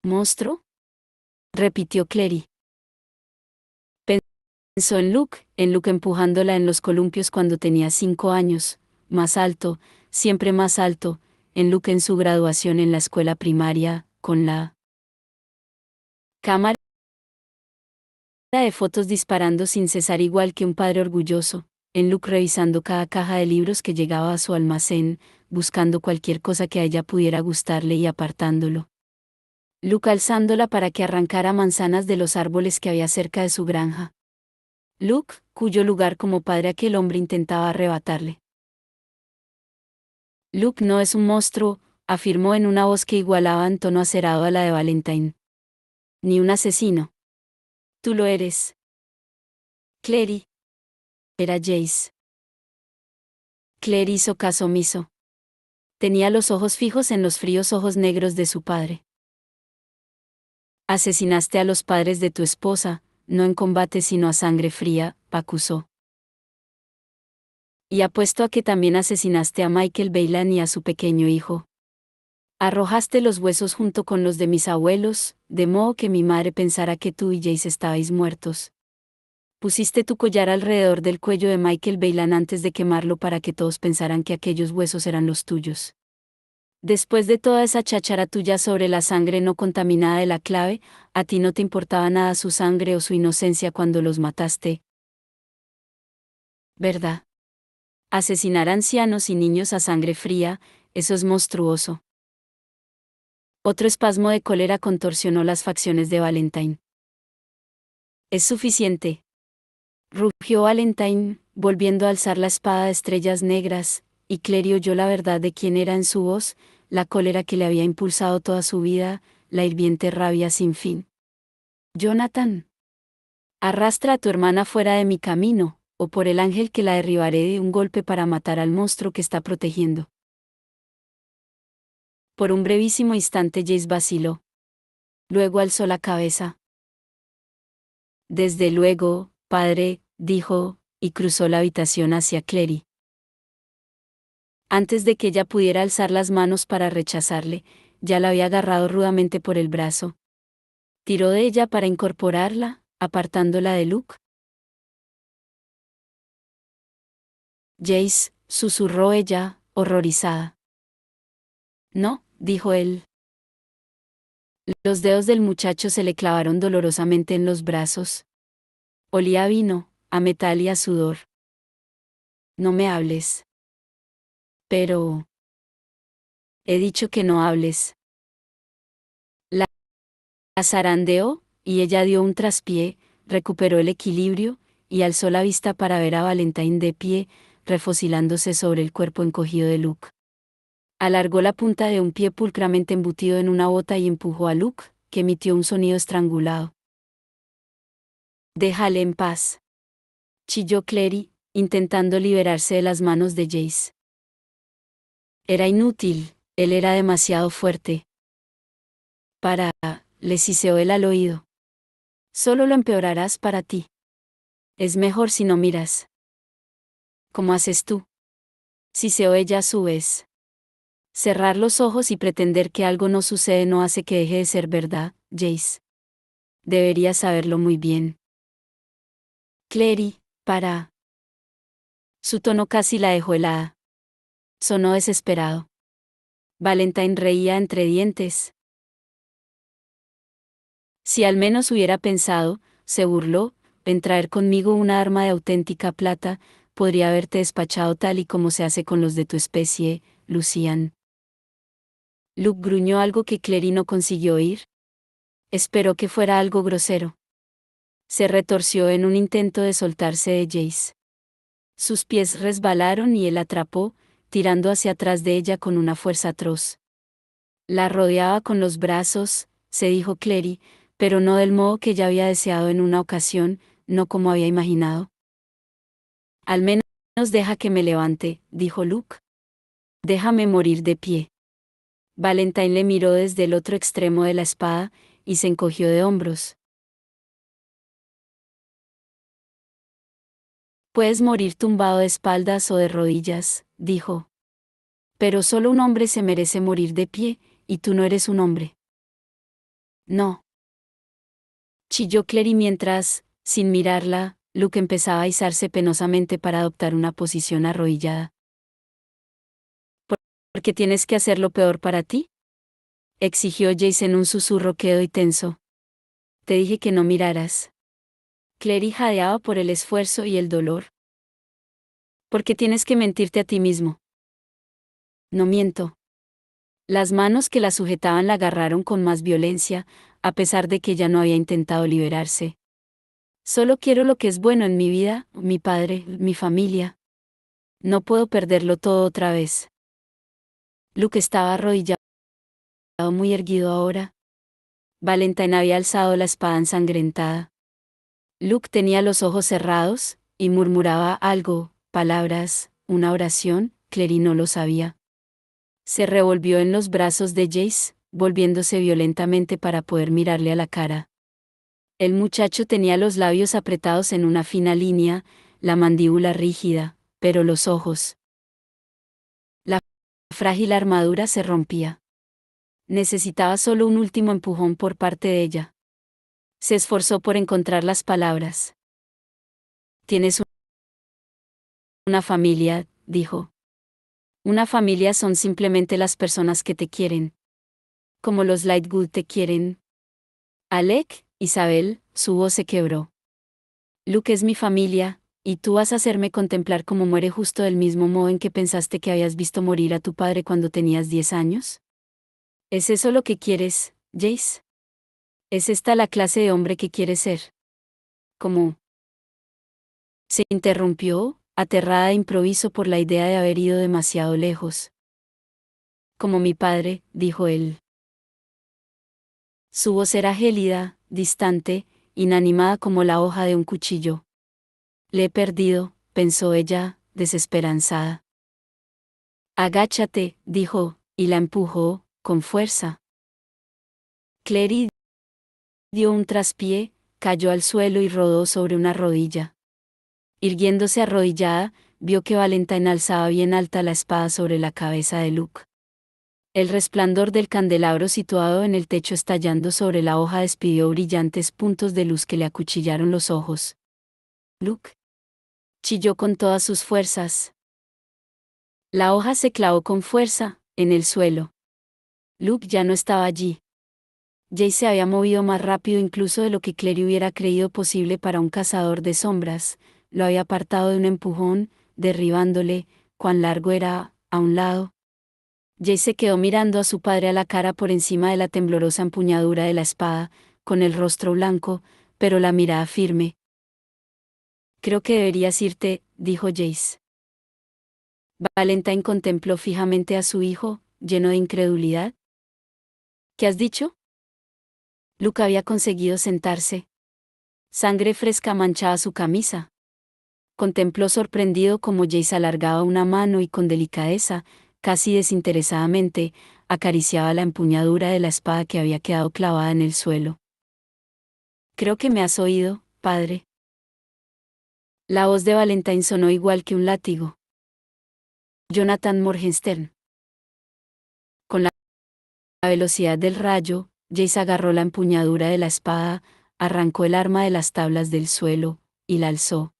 ¿Monstruo? Repitió Clary. Pensó en Luke empujándola en los columpios cuando tenía 5 años, más alto, siempre más alto, en Luke en su graduación en la escuela primaria, con la cámara de fotos disparando sin cesar igual que un padre orgulloso, en Luke revisando cada caja de libros que llegaba a su almacén, buscando cualquier cosa que a ella pudiera gustarle y apartándolo. Luke alzándola para que arrancara manzanas de los árboles que había cerca de su granja. Luke, cuyo lugar como padre aquel hombre intentaba arrebatarle. Luke no es un monstruo, afirmó en una voz que igualaba en tono acerado a la de Valentine. Ni un asesino. Tú lo eres. Clary. Era Jace. Clary hizo caso omiso. Tenía los ojos fijos en los fríos ojos negros de su padre. Asesinaste a los padres de tu esposa, no en combate sino a sangre fría, acusó. Y apuesto a que también asesinaste a Michael Baylan y a su pequeño hijo. Arrojaste los huesos junto con los de mis abuelos, de modo que mi madre pensara que tú y Jace estabais muertos. Pusiste tu collar alrededor del cuello de Michael Baylan antes de quemarlo para que todos pensaran que aquellos huesos eran los tuyos. Después de toda esa cháchara tuya sobre la sangre no contaminada de la clave, a ti no te importaba nada su sangre o su inocencia cuando los mataste. ¿Verdad? Asesinar ancianos y niños a sangre fría, eso es monstruoso. Otro espasmo de cólera contorsionó las facciones de Valentine. Es suficiente. Rugió Valentine, volviendo a alzar la espada de estrellas negras, y Clary oyó la verdad de quién era en su voz, la cólera que le había impulsado toda su vida, la hirviente rabia sin fin. Jonathan. Arrastra a tu hermana fuera de mi camino, o por el ángel que la derribaré de un golpe para matar al monstruo que está protegiendo. Por un brevísimo instante Jace vaciló. Luego alzó la cabeza. Desde luego, padre, dijo, y cruzó la habitación hacia Clary. Antes de que ella pudiera alzar las manos para rechazarle, ya la había agarrado rudamente por el brazo. Tiró de ella para incorporarla, apartándola de Luke. Jace, susurró ella, horrorizada. No, dijo él. Los dedos del muchacho se le clavaron dolorosamente en los brazos. Olía a vino, a metal y a sudor. No me hables. Pero... He dicho que no hables. La zarandeó, y ella dio un traspié, recuperó el equilibrio, y alzó la vista para ver a Valentine de pie, refocilándose sobre el cuerpo encogido de Luke. Alargó la punta de un pie pulcramente embutido en una bota y empujó a Luke, que emitió un sonido estrangulado. Déjale en paz. Chilló Clary, intentando liberarse de las manos de Jace. Era inútil, él era demasiado fuerte. Le siseó él al oído. Solo lo empeorarás para ti. Es mejor si no miras. ¿Cómo haces tú? Siseó ella a su vez. Cerrar los ojos y pretender que algo no sucede no hace que deje de ser verdad, Jace. Deberías saberlo muy bien. Clary, para. Su tono casi la dejó helada. Sonó desesperado. Valentine reía entre dientes. Si al menos hubiera pensado, se burló, en traer conmigo una arma de auténtica plata, podría haberte despachado tal y como se hace con los de tu especie, Lucian. Luke gruñó algo que Clary no consiguió oír. Esperó que fuera algo grosero. Se retorció en un intento de soltarse de Jace. Sus pies resbalaron y él atrapó, tirando hacia atrás de ella con una fuerza atroz. La rodeaba con los brazos, se dijo Clary, pero no del modo que ella había deseado en una ocasión, no como había imaginado. Al menos deja que me levante, dijo Luke. Déjame morir de pie. Valentine le miró desde el otro extremo de la espada, y se encogió de hombros. Puedes morir tumbado de espaldas o de rodillas, dijo. Pero solo un hombre se merece morir de pie, y tú no eres un hombre. No. Chilló Clary mientras, sin mirarla, Luke empezaba a izarse penosamente para adoptar una posición arrodillada. ¿Por qué tienes que hacer lo peor para ti? Exigió Jace en un susurro quedo y tenso. Te dije que no miraras. Clary jadeaba por el esfuerzo y el dolor. ¿Por qué tienes que mentirte a ti mismo? No miento. Las manos que la sujetaban la agarraron con más violencia, a pesar de que ella no había intentado liberarse. Solo quiero lo que es bueno en mi vida, mi padre, mi familia. No puedo perderlo todo otra vez. Luke estaba arrodillado muy erguido ahora. Valentine había alzado la espada ensangrentada. Luke tenía los ojos cerrados, y murmuraba algo, palabras, una oración, Clary no lo sabía. Se revolvió en los brazos de Jace, volviéndose violentamente para poder mirarle a la cara. El muchacho tenía los labios apretados en una fina línea, la mandíbula rígida, pero los ojos. La frágil armadura se rompía. Necesitaba solo un último empujón por parte de ella. Se esforzó por encontrar las palabras. Tienes una familia, dijo. Una familia son simplemente las personas que te quieren. Como los Lightwood te quieren. Alec, Isabel, su voz se quebró. Luke es mi familia, y tú vas a hacerme contemplar cómo muere justo del mismo modo en que pensaste que habías visto morir a tu padre cuando tenías 10 años. ¿Es eso lo que quieres, Jace? ¿Es esta la clase de hombre que quieres ser? ¿Cómo? Se interrumpió, aterrada de improviso por la idea de haber ido demasiado lejos. Como mi padre, dijo él. Su voz era gélida, distante, inanimada como la hoja de un cuchillo. Le he perdido, pensó ella, desesperanzada. Agáchate, dijo, y la empujó, con fuerza. Clary dio un traspié, cayó al suelo y rodó sobre una rodilla. Irguiéndose arrodillada, vio que Valentine alzaba bien alta la espada sobre la cabeza de Luke. El resplandor del candelabro situado en el techo estallando sobre la hoja despidió brillantes puntos de luz que le acuchillaron los ojos. Luke chilló con todas sus fuerzas. La hoja se clavó con fuerza, en el suelo. Luke ya no estaba allí. Jace se había movido más rápido incluso de lo que Clary hubiera creído posible para un cazador de sombras, lo había apartado de un empujón, derribándole, cuán largo era, a un lado. Jace se quedó mirando a su padre a la cara por encima de la temblorosa empuñadura de la espada, con el rostro blanco, pero la mirada firme. Creo que deberías irte, dijo Jace. Valentine contempló fijamente a su hijo, lleno de incredulidad. ¿Qué has dicho? Luke había conseguido sentarse. Sangre fresca manchaba su camisa. Contempló sorprendido cómo Jace alargaba una mano y con delicadeza, casi desinteresadamente, acariciaba la empuñadura de la espada que había quedado clavada en el suelo. Creo que me has oído, padre. La voz de Valentine sonó igual que un látigo. Jonathan Morgenstern. Con la velocidad del rayo, Jace agarró la empuñadura de la espada, arrancó el arma de las tablas del suelo, y la alzó.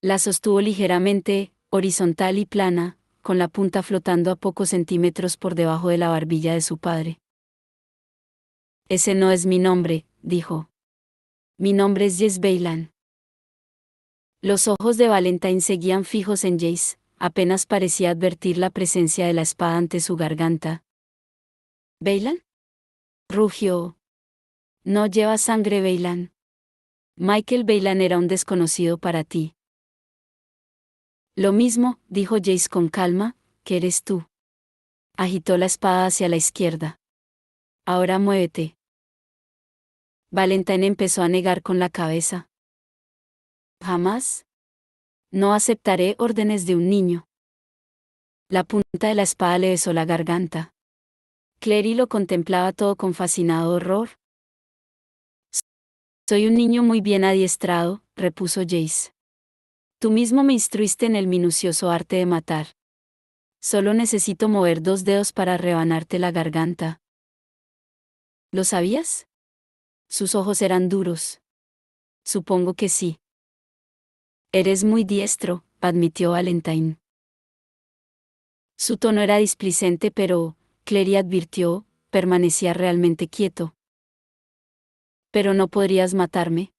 La sostuvo ligeramente, horizontal y plana, con la punta flotando a pocos centímetros por debajo de la barbilla de su padre. Ese no es mi nombre, dijo. Mi nombre es Jace Baylan. Los ojos de Valentine seguían fijos en Jace, apenas parecía advertir la presencia de la espada ante su garganta. ¿Baylan? Rugió. No lleva sangre, Baylan. Michael Baylan era un desconocido para ti. Lo mismo, dijo Jace con calma, que eres tú. Agitó la espada hacia la izquierda. Ahora muévete. Valentine empezó a negar con la cabeza. Jamás. No aceptaré órdenes de un niño. La punta de la espada le besó la garganta. Clary lo contemplaba todo con fascinado horror. Soy un niño muy bien adiestrado, repuso Jace. Tú mismo me instruiste en el minucioso arte de matar. Solo necesito mover 2 dedos para rebanarte la garganta. ¿Lo sabías? Sus ojos eran duros. Supongo que sí. Eres muy diestro, admitió Valentine. Su tono era displicente, pero, Clary advirtió, permanecía realmente quieto. Pero no podrías matarme.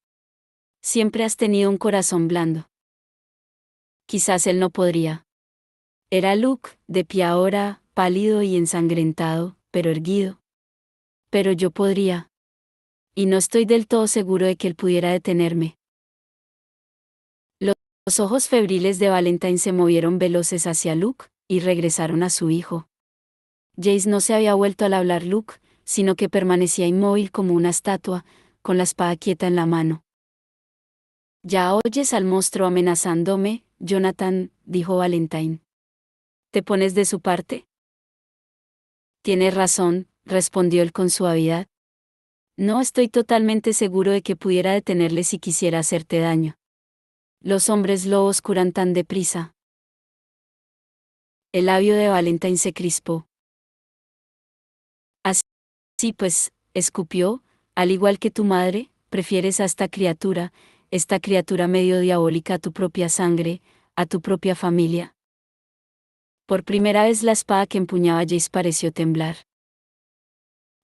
Siempre has tenido un corazón blando. Quizás él no podría. Era Luke, de pie ahora, pálido y ensangrentado, pero erguido. Pero yo podría. Y no estoy del todo seguro de que él pudiera detenerme. Los ojos febriles de Valentine se movieron veloces hacia Luke, y regresaron a su hijo. Jace no se había vuelto al hablar Luke, sino que permanecía inmóvil como una estatua, con la espada quieta en la mano. Ya oyes al monstruo amenazándome, Jonathan, dijo Valentine. ¿Te pones de su parte? Tienes razón, respondió él con suavidad. No estoy totalmente seguro de que pudiera detenerle si quisiera hacerte daño. Los hombres lobos curan tan deprisa. El labio de Valentine se crispó. Así pues, escupió, al igual que tu madre, prefieres a esta criatura medio diabólica a tu propia sangre, a tu propia familia. Por primera vez la espada que empuñaba Jace pareció temblar.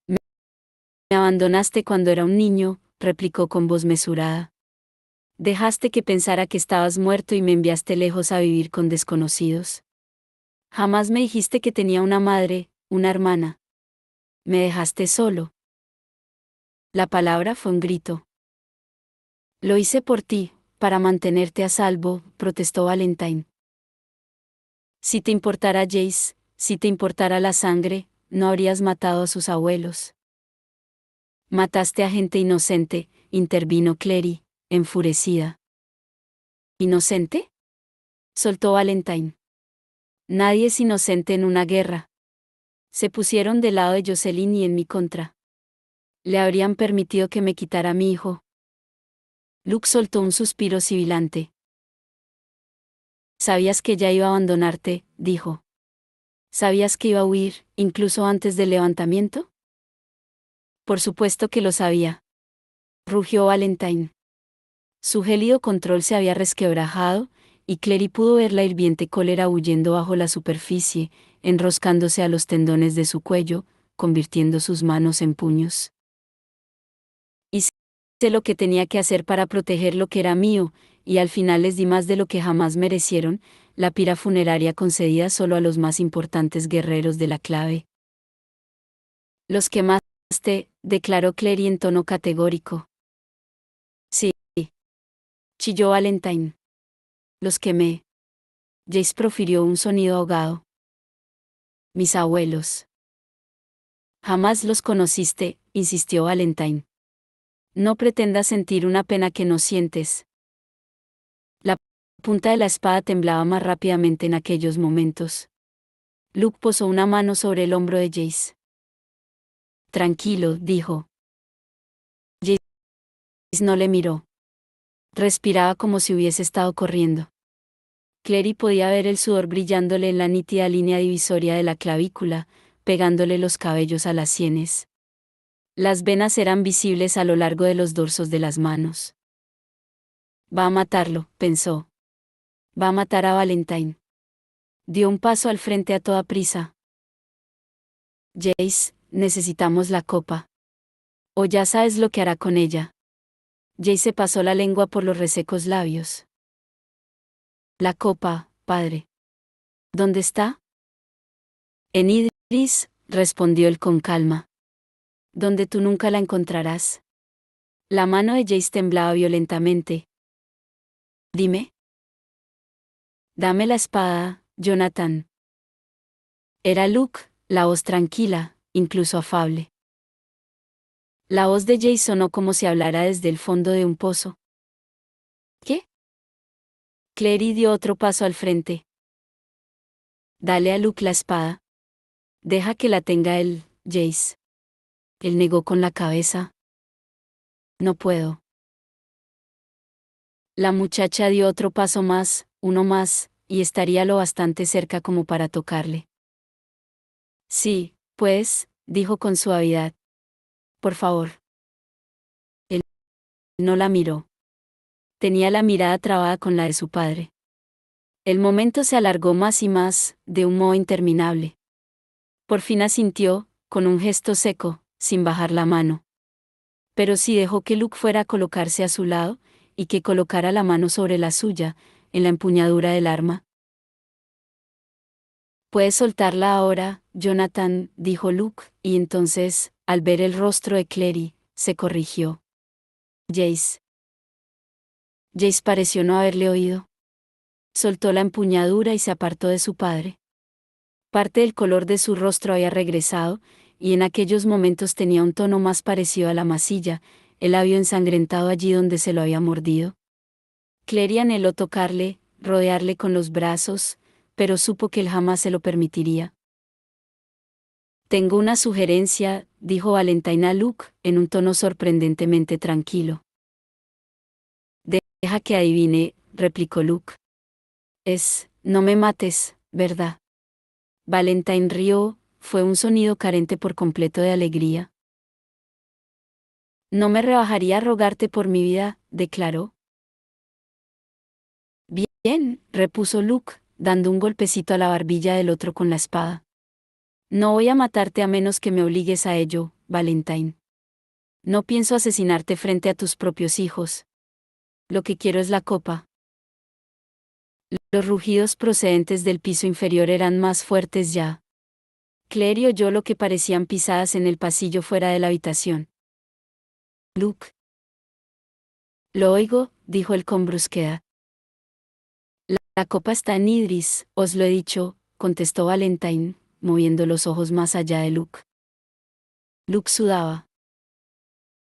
Me abandonaste cuando era un niño, replicó con voz mesurada. Dejaste que pensara que estabas muerto y me enviaste lejos a vivir con desconocidos. Jamás me dijiste que tenía una madre, una hermana. Me dejaste solo. La palabra fue un grito. Lo hice por ti, para mantenerte a salvo, protestó Valentine. Si te importara Jace, si te importara la sangre, no habrías matado a sus abuelos. Mataste a gente inocente, intervino Clary, enfurecida. ¿Inocente? Soltó Valentine. Nadie es inocente en una guerra. Se pusieron del lado de Jocelyn y en mi contra. Le habrían permitido que me quitara a mi hijo. Luke soltó un suspiro sibilante. Sabías que ya iba a abandonarte, dijo. ¿Sabías que iba a huir, incluso antes del levantamiento? Por supuesto que lo sabía. Rugió Valentine. Su gélido control se había resquebrajado, y Clary pudo ver la hirviente cólera huyendo bajo la superficie, enroscándose a los tendones de su cuello, convirtiendo sus manos en puños. Hice lo que tenía que hacer para proteger lo que era mío, y al final les di más de lo que jamás merecieron, la pira funeraria concedida solo a los más importantes guerreros de la clave. Los que mataste, declaró Clary en tono categórico. Sí, chilló Valentine. Los quemé. Jace profirió un sonido ahogado. Mis abuelos. Jamás los conociste, insistió Valentine. No pretendas sentir una pena que no sientes. La punta de la espada temblaba más rápidamente en aquellos momentos. Luke posó una mano sobre el hombro de Jace. Tranquilo, dijo. Jace no le miró. Respiraba como si hubiese estado corriendo. Clary podía ver el sudor brillándole en la nítida línea divisoria de la clavícula, pegándole los cabellos a las sienes. Las venas eran visibles a lo largo de los dorsos de las manos. Va a matarlo, pensó. Va a matar a Valentine. Dio un paso al frente a toda prisa. Jace, necesitamos la copa. O ya sabes lo que hará con ella. Jace se pasó la lengua por los resecos labios. La copa, padre. ¿Dónde está? En Idris, respondió él con calma. Donde tú nunca la encontrarás. La mano de Jace temblaba violentamente. Dime. Dame la espada, Jonathan. Era Luke, la voz tranquila, incluso afable. La voz de Jace sonó como si hablara desde el fondo de un pozo. ¿Qué? Clary dio otro paso al frente. Dale a Luke la espada. Deja que la tenga él, Jace. Él negó con la cabeza. No puedo. La muchacha dio otro paso más, uno más, y estaría lo bastante cerca como para tocarle. Sí, pues, dijo con suavidad. Por favor. Él no la miró. Tenía la mirada trabada con la de su padre. El momento se alargó más y más, de un modo interminable. Por fin asintió, con un gesto seco, sin bajar la mano. Pero sí dejó que Luke fuera a colocarse a su lado, y que colocara la mano sobre la suya, en la empuñadura del arma. Puedes soltarla ahora, Jonathan, dijo Luke, y entonces, al ver el rostro de Clary, se corrigió. Jace. Jace pareció no haberle oído. Soltó la empuñadura y se apartó de su padre. Parte del color de su rostro había regresado, y en aquellos momentos tenía un tono más parecido a la masilla, el labio ensangrentado allí donde se lo había mordido. Clary anheló tocarle, rodearle con los brazos, pero supo que él jamás se lo permitiría. Tengo una sugerencia, dijo Valentine a Luke, en un tono sorprendentemente tranquilo. Deja que adivine, replicó Luke. No me mates, ¿verdad? Valentine rió, fue un sonido carente por completo de alegría. No me rebajaría a rogarte por mi vida, declaró. Bien, repuso Luke, dando un golpecito a la barbilla del otro con la espada. No voy a matarte a menos que me obligues a ello, Valentine. No pienso asesinarte frente a tus propios hijos. Lo que quiero es la copa. Los rugidos procedentes del piso inferior eran más fuertes ya. Clary oyó lo que parecían pisadas en el pasillo fuera de la habitación. Luke. Lo oigo, dijo él con brusquedad. La copa está en Idris, os lo he dicho, contestó Valentine, moviendo los ojos más allá de Luke. Luke sudaba.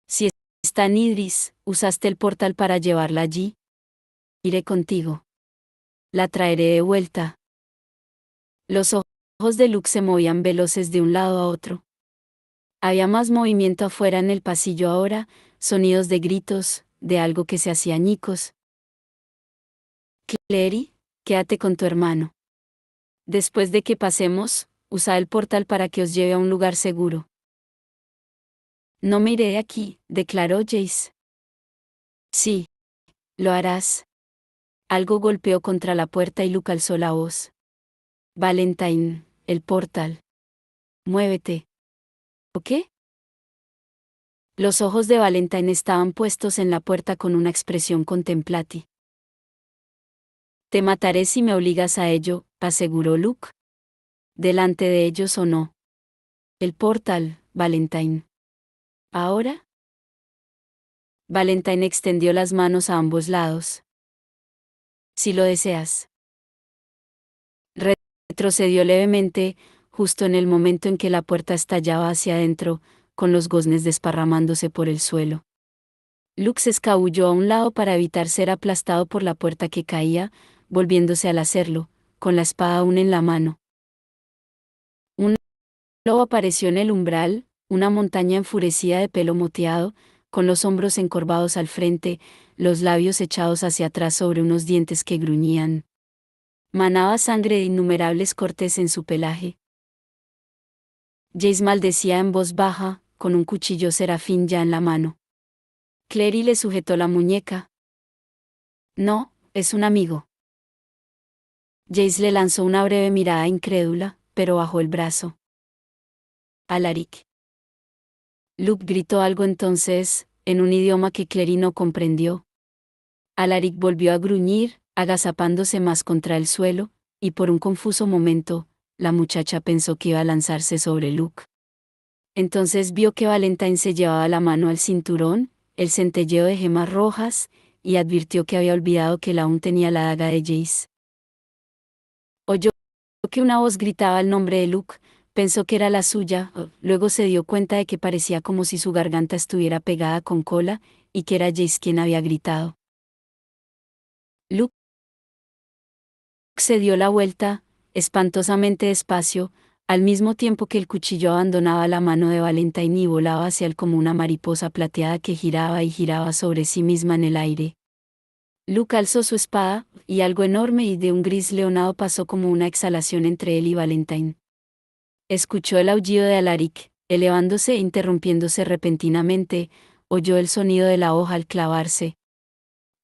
Si está en Idris, ¿usaste el portal para llevarla allí? Iré contigo. La traeré de vuelta. Los ojos de Luke se movían veloces de un lado a otro. Había más movimiento afuera en el pasillo ahora, sonidos de gritos, de algo que se hacía añicos. Clary, quédate con tu hermano. Después de que pasemos, usa el portal para que os lleve a un lugar seguro. No me iré de aquí, declaró Jace. Sí. Lo harás. Algo golpeó contra la puerta y Luke alzó la voz. Valentine, el portal. Muévete. ¿O qué? Los ojos de Valentine estaban puestos en la puerta con una expresión contemplativa. Te mataré si me obligas a ello, aseguró Luke. Delante de ellos o no. El portal, Valentine. ¿Ahora? Valentine extendió las manos a ambos lados. Si lo deseas. Retrocedió levemente, justo en el momento en que la puerta estallaba hacia adentro, con los goznes desparramándose por el suelo. Luke se escabulló a un lado para evitar ser aplastado por la puerta que caía, volviéndose al hacerlo, con la espada aún en la mano. Un lobo apareció en el umbral, una montaña enfurecida de pelo moteado, con los hombros encorvados al frente, los labios echados hacia atrás sobre unos dientes que gruñían. Manaba sangre de innumerables cortes en su pelaje. Jace maldecía en voz baja, con un cuchillo serafín ya en la mano. Clary le sujetó la muñeca. No, es un amigo. Jace le lanzó una breve mirada incrédula, pero bajó el brazo. Alaric. Luke gritó algo entonces, en un idioma que Clary no comprendió. Alaric volvió a gruñir, agazapándose más contra el suelo, y por un confuso momento, la muchacha pensó que iba a lanzarse sobre Luke. Entonces vio que Valentine se llevaba la mano al cinturón, el centelleo de gemas rojas, y advirtió que había olvidado que él aún tenía la daga de Jace. Oyó que una voz gritaba el nombre de Luke, pensó que era la suya, luego se dio cuenta de que parecía como si su garganta estuviera pegada con cola, y que era Jace quien había gritado. Luke. Luke se dio la vuelta, espantosamente despacio, al mismo tiempo que el cuchillo abandonaba la mano de Valentine y volaba hacia él como una mariposa plateada que giraba y giraba sobre sí misma en el aire. Luke alzó su espada, y algo enorme y de un gris leonado pasó como una exhalación entre él y Valentine. Escuchó el aullido de Alaric, elevándose e interrumpiéndose repentinamente, oyó el sonido de la hoja al clavarse.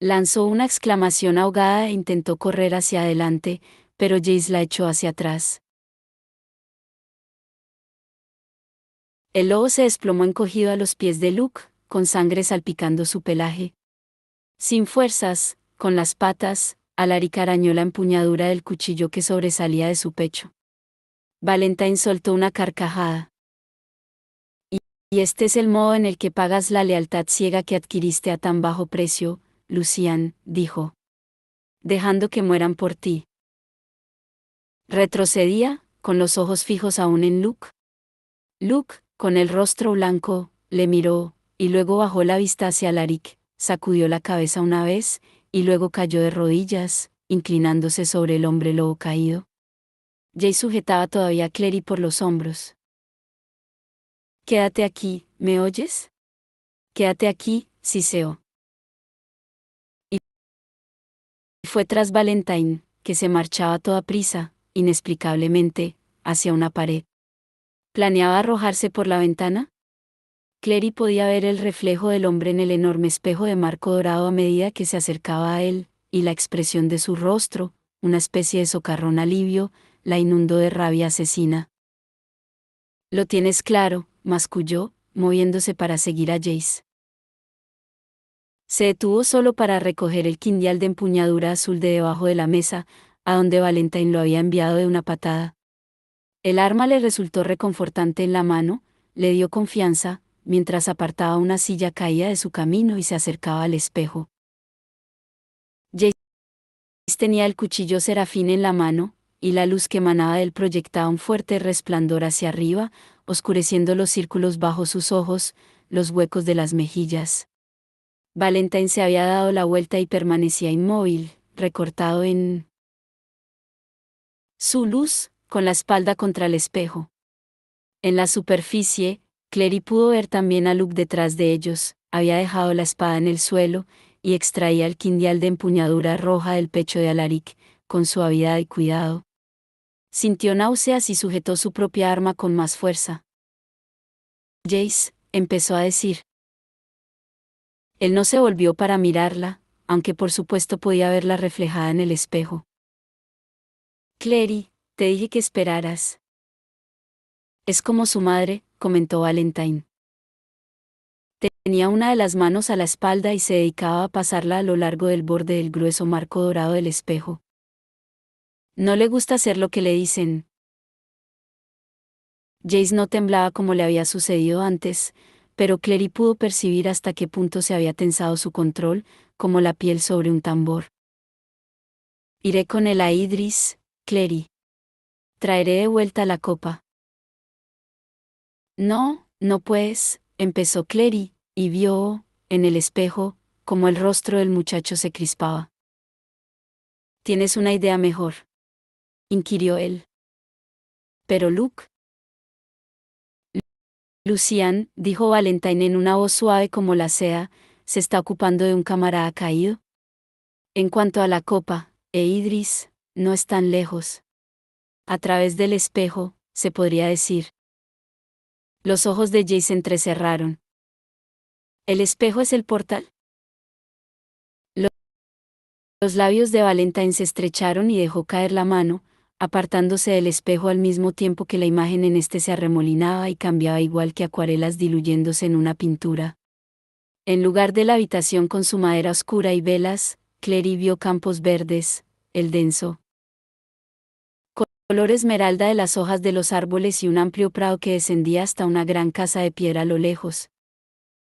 Lanzó una exclamación ahogada e intentó correr hacia adelante, pero Jace la echó hacia atrás. El lobo se desplomó encogido a los pies de Luke, con sangre salpicando su pelaje. Sin fuerzas, con las patas, Alaric arañó la empuñadura del cuchillo que sobresalía de su pecho. Valentine soltó una carcajada. Y este es el modo en el que pagas la lealtad ciega que adquiriste a tan bajo precio, Lucian, dijo. Dejando que mueran por ti. Retrocedía, con los ojos fijos aún en Luke. Luke, con el rostro blanco, le miró, y luego bajó la vista hacia Alaric, sacudió la cabeza una vez, y luego cayó de rodillas, inclinándose sobre el hombre lobo caído. Jay sujetaba todavía a Clary por los hombros. Quédate aquí, ¿me oyes? Quédate aquí, siseó. Y fue tras Valentine, que se marchaba a toda prisa, inexplicablemente, hacia una pared. ¿Planeaba arrojarse por la ventana? Clary podía ver el reflejo del hombre en el enorme espejo de marco dorado a medida que se acercaba a él, y la expresión de su rostro, una especie de socarrón alivio, la inundó de rabia asesina. Lo tienes claro, masculló, moviéndose para seguir a Jace. Se detuvo solo para recoger el quindial de empuñadura azul de debajo de la mesa, a donde Valentine lo había enviado de una patada. El arma le resultó reconfortante en la mano, le dio confianza, mientras apartaba una silla caída de su camino y se acercaba al espejo. Jace tenía el cuchillo serafín en la mano, y la luz que emanaba de él proyectaba un fuerte resplandor hacia arriba, oscureciendo los círculos bajo sus ojos, los huecos de las mejillas. Valentine se había dado la vuelta y permanecía inmóvil, recortado en su luz, con la espalda contra el espejo. En la superficie, Clary pudo ver también a Luke detrás de ellos, había dejado la espada en el suelo, y extraía el quindial de empuñadura roja del pecho de Alaric, con suavidad y cuidado. Sintió náuseas y sujetó su propia arma con más fuerza. Jace, empezó a decir. Él no se volvió para mirarla, aunque por supuesto podía verla reflejada en el espejo. Clary, te dije que esperaras. Es como su madre, comentó Valentine. Tenía una de las manos a la espalda y se dedicaba a pasarla a lo largo del borde del grueso marco dorado del espejo. No le gusta hacer lo que le dicen. Jace no temblaba como le había sucedido antes, pero Clary pudo percibir hasta qué punto se había tensado su control, como la piel sobre un tambor. Iré con él a Idris, Clary. Traeré de vuelta la copa. No, no puedes, empezó Clary, y vio, en el espejo, como el rostro del muchacho se crispaba. ¿Tienes una idea mejor?, inquirió él. Pero Luke. Lucian, dijo Valentine en una voz suave como la seda, se está ocupando de un camarada caído. En cuanto a la copa, Idris, no es tan lejos. A través del espejo, se podría decir. Los ojos de Jace se entrecerraron. ¿El espejo es el portal? Los labios de Valentine se estrecharon y dejó caer la mano, apartándose del espejo al mismo tiempo que la imagen en este se arremolinaba y cambiaba igual que acuarelas diluyéndose en una pintura. En lugar de la habitación con su madera oscura y velas, Clary vio campos verdes, el denso color esmeralda de las hojas de los árboles y un amplio prado que descendía hasta una gran casa de piedra a lo lejos.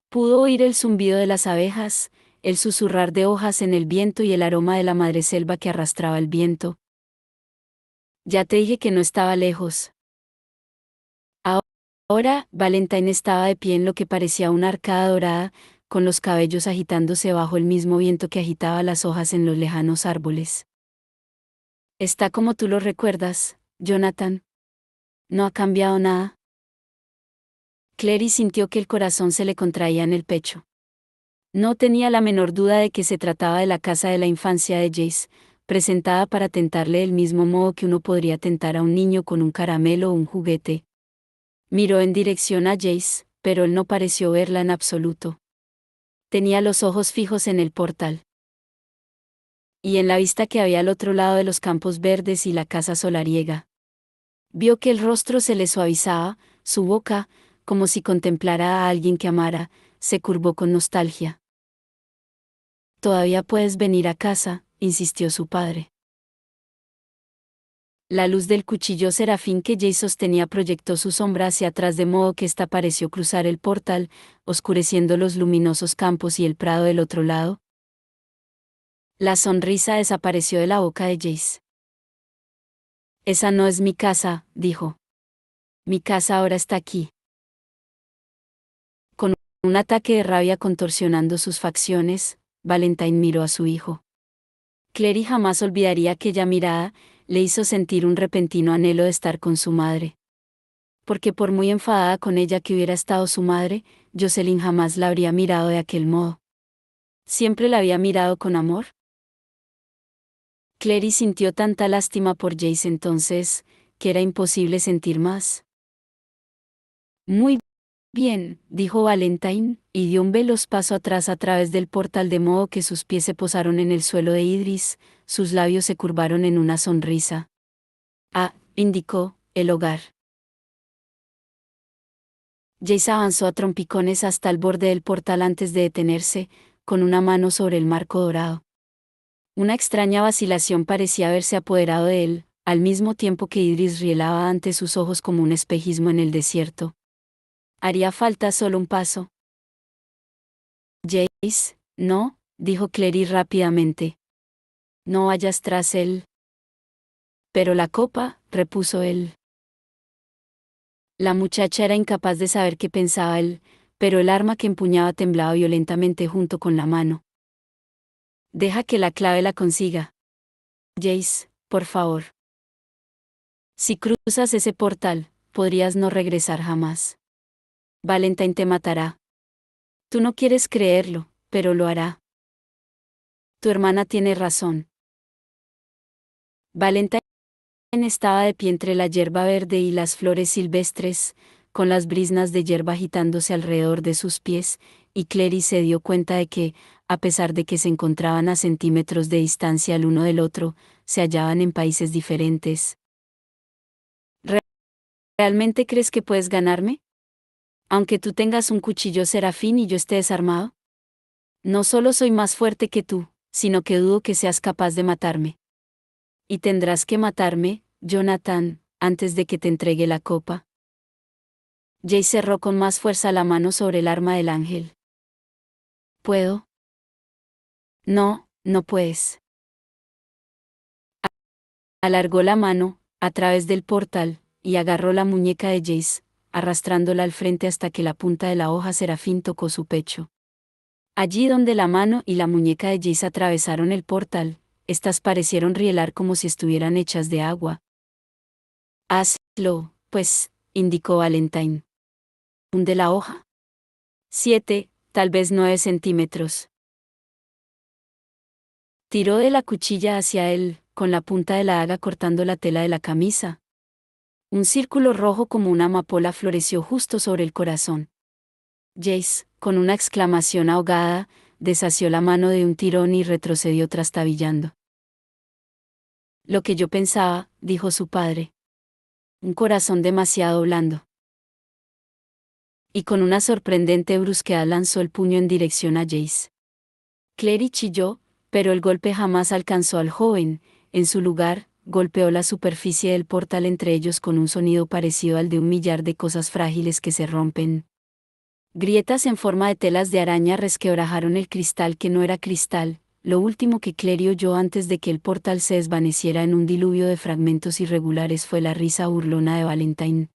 Pudo oír el zumbido de las abejas, el susurrar de hojas en el viento y el aroma de la madreselva que arrastraba el viento. Ya te dije que no estaba lejos. Ahora, Valentine estaba de pie en lo que parecía una arcada dorada, con los cabellos agitándose bajo el mismo viento que agitaba las hojas en los lejanos árboles. Está como tú lo recuerdas, Jonathan. No ha cambiado nada. Clary sintió que el corazón se le contraía en el pecho. No tenía la menor duda de que se trataba de la casa de la infancia de Jace, presentada para tentarle del mismo modo que uno podría tentar a un niño con un caramelo o un juguete. Miró en dirección a Jace, pero él no pareció verla en absoluto. Tenía los ojos fijos en el portal. Y en la vista que había al otro lado de los campos verdes y la casa solariega. Vio que el rostro se le suavizaba, su boca, como si contemplara a alguien que amara, se curvó con nostalgia. «Todavía puedes venir a casa», insistió su padre. La luz del cuchillo serafín que Jace sostenía proyectó su sombra hacia atrás de modo que ésta pareció cruzar el portal, oscureciendo los luminosos campos y el prado del otro lado. La sonrisa desapareció de la boca de Jace. «Esa no es mi casa», dijo. «Mi casa ahora está aquí». Con un ataque de rabia contorsionando sus facciones, Valentine miró a su hijo. Clary jamás olvidaría aquella mirada, le hizo sentir un repentino anhelo de estar con su madre. Porque por muy enfadada con ella que hubiera estado su madre, Jocelyn jamás la habría mirado de aquel modo. ¿Siempre la había mirado con amor? Clary sintió tanta lástima por Jace entonces, que era imposible sentir más. «Muy bien», dijo Valentine, y dio un veloz paso atrás a través del portal de modo que sus pies se posaron en el suelo de Idris, sus labios se curvaron en una sonrisa. «Ah», indicó, «el hogar». Jace avanzó a trompicones hasta el borde del portal antes de detenerse, con una mano sobre el marco dorado. Una extraña vacilación parecía haberse apoderado de él, al mismo tiempo que Idris rielaba ante sus ojos como un espejismo en el desierto. Haría falta solo un paso. «Jace, no», dijo Clary rápidamente. «No vayas tras él». «Pero la copa», repuso él. La muchacha era incapaz de saber qué pensaba él, pero el arma que empuñaba temblaba violentamente junto con la mano. «Deja que la clave la consiga. Jace, por favor. Si cruzas ese portal, podrías no regresar jamás. Valentine te matará. Tú no quieres creerlo, pero lo hará. Tu hermana tiene razón». Valentine estaba de pie entre la hierba verde y las flores silvestres, con las briznas de hierba agitándose alrededor de sus pies, y Clary se dio cuenta de que, a pesar de que se encontraban a centímetros de distancia el uno del otro, se hallaban en países diferentes. ¿Realmente crees que puedes ganarme? Aunque tú tengas un cuchillo serafín y yo esté desarmado. No solo soy más fuerte que tú, sino que dudo que seas capaz de matarme. Y tendrás que matarme, Jonathan, antes de que te entregue la copa. Jace cerró con más fuerza la mano sobre el arma del ángel. ¿Puedo? No, no puedes. Alargó la mano, a través del portal, y agarró la muñeca de Jace, arrastrándola al frente hasta que la punta de la hoja serafín tocó su pecho. Allí donde la mano y la muñeca de Jace atravesaron el portal, estas parecieron rielar como si estuvieran hechas de agua. «Hazlo, pues», indicó Valentine. «Hunde la hoja». 7, tal vez 9 centímetros. Tiró de la cuchilla hacia él, con la punta de la daga cortando la tela de la camisa. Un círculo rojo como una amapola floreció justo sobre el corazón. Jace, con una exclamación ahogada, desasió la mano de un tirón y retrocedió trastabillando. «Lo que yo pensaba», dijo su padre. «Un corazón demasiado blando». Y con una sorprendente brusquedad lanzó el puño en dirección a Jace. Clary chilló, pero el golpe jamás alcanzó al joven. En su lugar, golpeó la superficie del portal entre ellos con un sonido parecido al de un millar de cosas frágiles que se rompen. Grietas en forma de telas de araña resquebrajaron el cristal que no era cristal, lo último que Clary oyó antes de que el portal se desvaneciera en un diluvio de fragmentos irregulares fue la risa burlona de Valentine.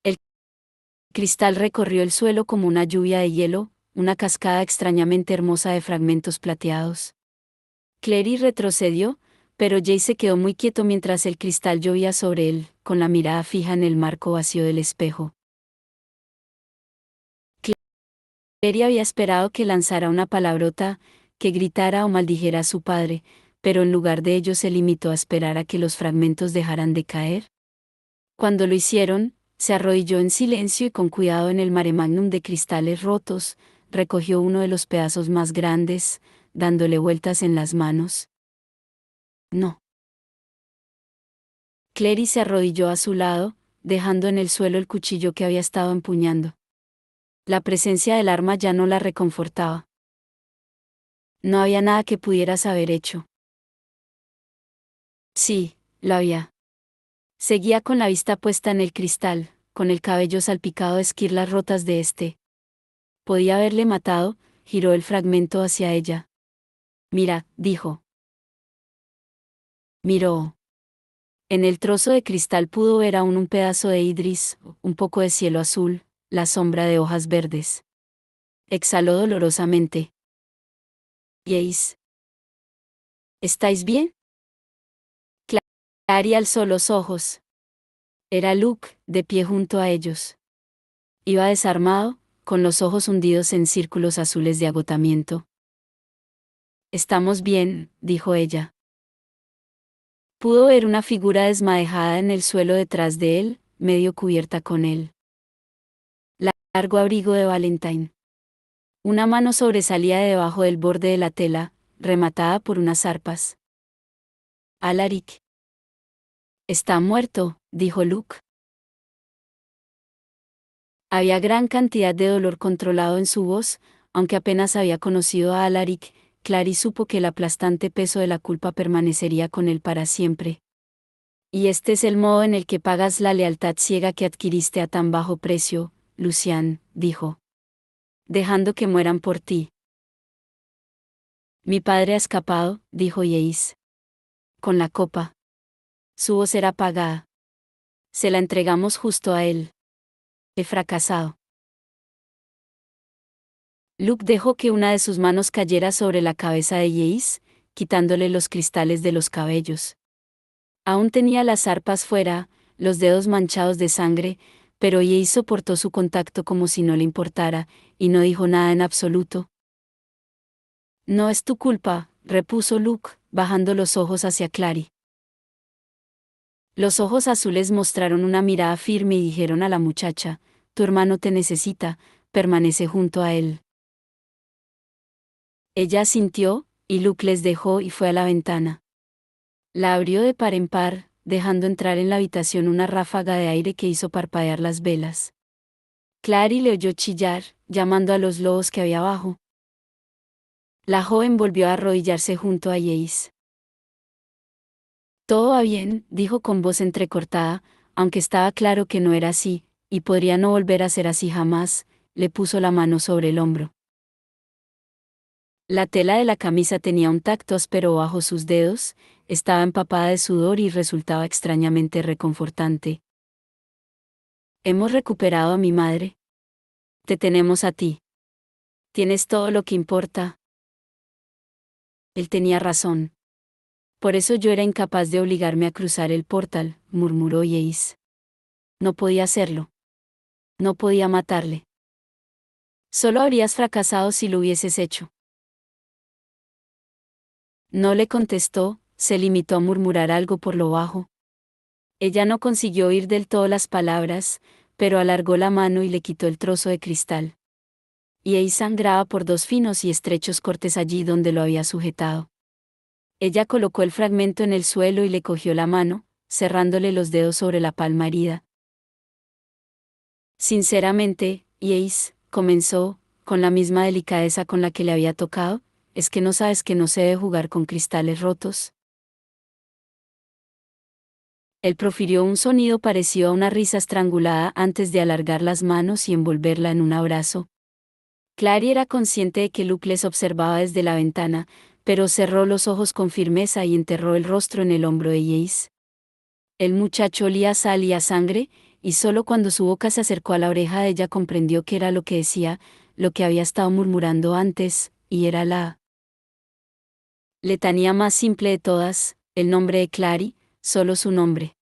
El cristal recorrió el suelo como una lluvia de hielo, una cascada extrañamente hermosa de fragmentos plateados. Clary retrocedió, Pero Jay se quedó muy quieto mientras el cristal llovía sobre él, con la mirada fija en el marco vacío del espejo. Clary había esperado que lanzara una palabrota, que gritara o maldijera a su padre, pero en lugar de ello se limitó a esperar a que los fragmentos dejaran de caer. Cuando lo hicieron, se arrodilló en silencio y con cuidado en el mare magnum de cristales rotos, recogió uno de los pedazos más grandes, dándole vueltas en las manos. No. Clary se arrodilló a su lado, dejando en el suelo el cuchillo que había estado empuñando. La presencia del arma ya no la reconfortaba. No había nada que pudieras haber hecho. Sí, lo había. Seguía con la vista puesta en el cristal, con el cabello salpicado de esquirlas rotas de este. Podía haberle matado, giró el fragmento hacia ella. Mira, dijo. Miró. En el trozo de cristal pudo ver aún un pedazo de Idris, un poco de cielo azul, la sombra de hojas verdes. Exhaló dolorosamente. Jace. ¿Estáis bien? Clary alzó los ojos. Era Luke, de pie junto a ellos. Iba desarmado, con los ojos hundidos en círculos azules de agotamiento. Estamos bien, dijo ella. Pudo ver una figura desmadejada en el suelo detrás de él, medio cubierta con él. Largo abrigo de Valentine. Una mano sobresalía de debajo del borde de la tela, rematada por unas arpas. Alaric. Está muerto, dijo Luke. Había gran cantidad de dolor controlado en su voz, aunque apenas había conocido a Alaric, Clary supo que el aplastante peso de la culpa permanecería con él para siempre. Y este es el modo en el que pagas la lealtad ciega que adquiriste a tan bajo precio, Lucian, dijo. Dejando que mueran por ti. Mi padre ha escapado, dijo Jace. Con la copa. Su voz era apagada. Se la entregamos justo a él. He fracasado. Luke dejó que una de sus manos cayera sobre la cabeza de Jace, quitándole los cristales de los cabellos. Aún tenía las arpas fuera, los dedos manchados de sangre, pero Jace soportó su contacto como si no le importara, y no dijo nada en absoluto. No es tu culpa, repuso Luke, bajando los ojos hacia Clary. Los ojos azules mostraron una mirada firme y dijeron a la muchacha, tu hermano te necesita, permanece junto a él. Ella asintió, y Luke les dejó y fue a la ventana. La abrió de par en par, dejando entrar en la habitación una ráfaga de aire que hizo parpadear las velas. Clary le oyó chillar, llamando a los lobos que había abajo. La joven volvió a arrodillarse junto a Jace. Todo va bien, dijo con voz entrecortada, aunque estaba claro que no era así, y podría no volver a ser así jamás, le puso la mano sobre el hombro. La tela de la camisa tenía un tacto áspero bajo sus dedos, estaba empapada de sudor y resultaba extrañamente reconfortante. Hemos recuperado a mi madre. Te tenemos a ti. Tienes todo lo que importa. Él tenía razón. Por eso yo era incapaz de obligarme a cruzar el portal, murmuró Jace. No podía hacerlo. No podía matarle. Solo habrías fracasado si lo hubieses hecho. No le contestó, se limitó a murmurar algo por lo bajo. Ella no consiguió oír del todo las palabras, pero alargó la mano y le quitó el trozo de cristal. Y ahí sangraba por dos finos y estrechos cortes allí donde lo había sujetado. Ella colocó el fragmento en el suelo y le cogió la mano, cerrándole los dedos sobre la palma herida. Sinceramente, Jace, comenzó, con la misma delicadeza con la que le había tocado, ¿es que no sabes que no se debe jugar con cristales rotos? Él profirió un sonido parecido a una risa estrangulada antes de alargar las manos y envolverla en un abrazo. Clary era consciente de que Luke les observaba desde la ventana, pero cerró los ojos con firmeza y enterró el rostro en el hombro de Jace. El muchacho olía a sal y a sangre, y solo cuando su boca se acercó a la oreja de ella comprendió qué era lo que decía, lo que había estado murmurando antes, y era la letanía más simple de todas, El nombre de Clary, solo su nombre.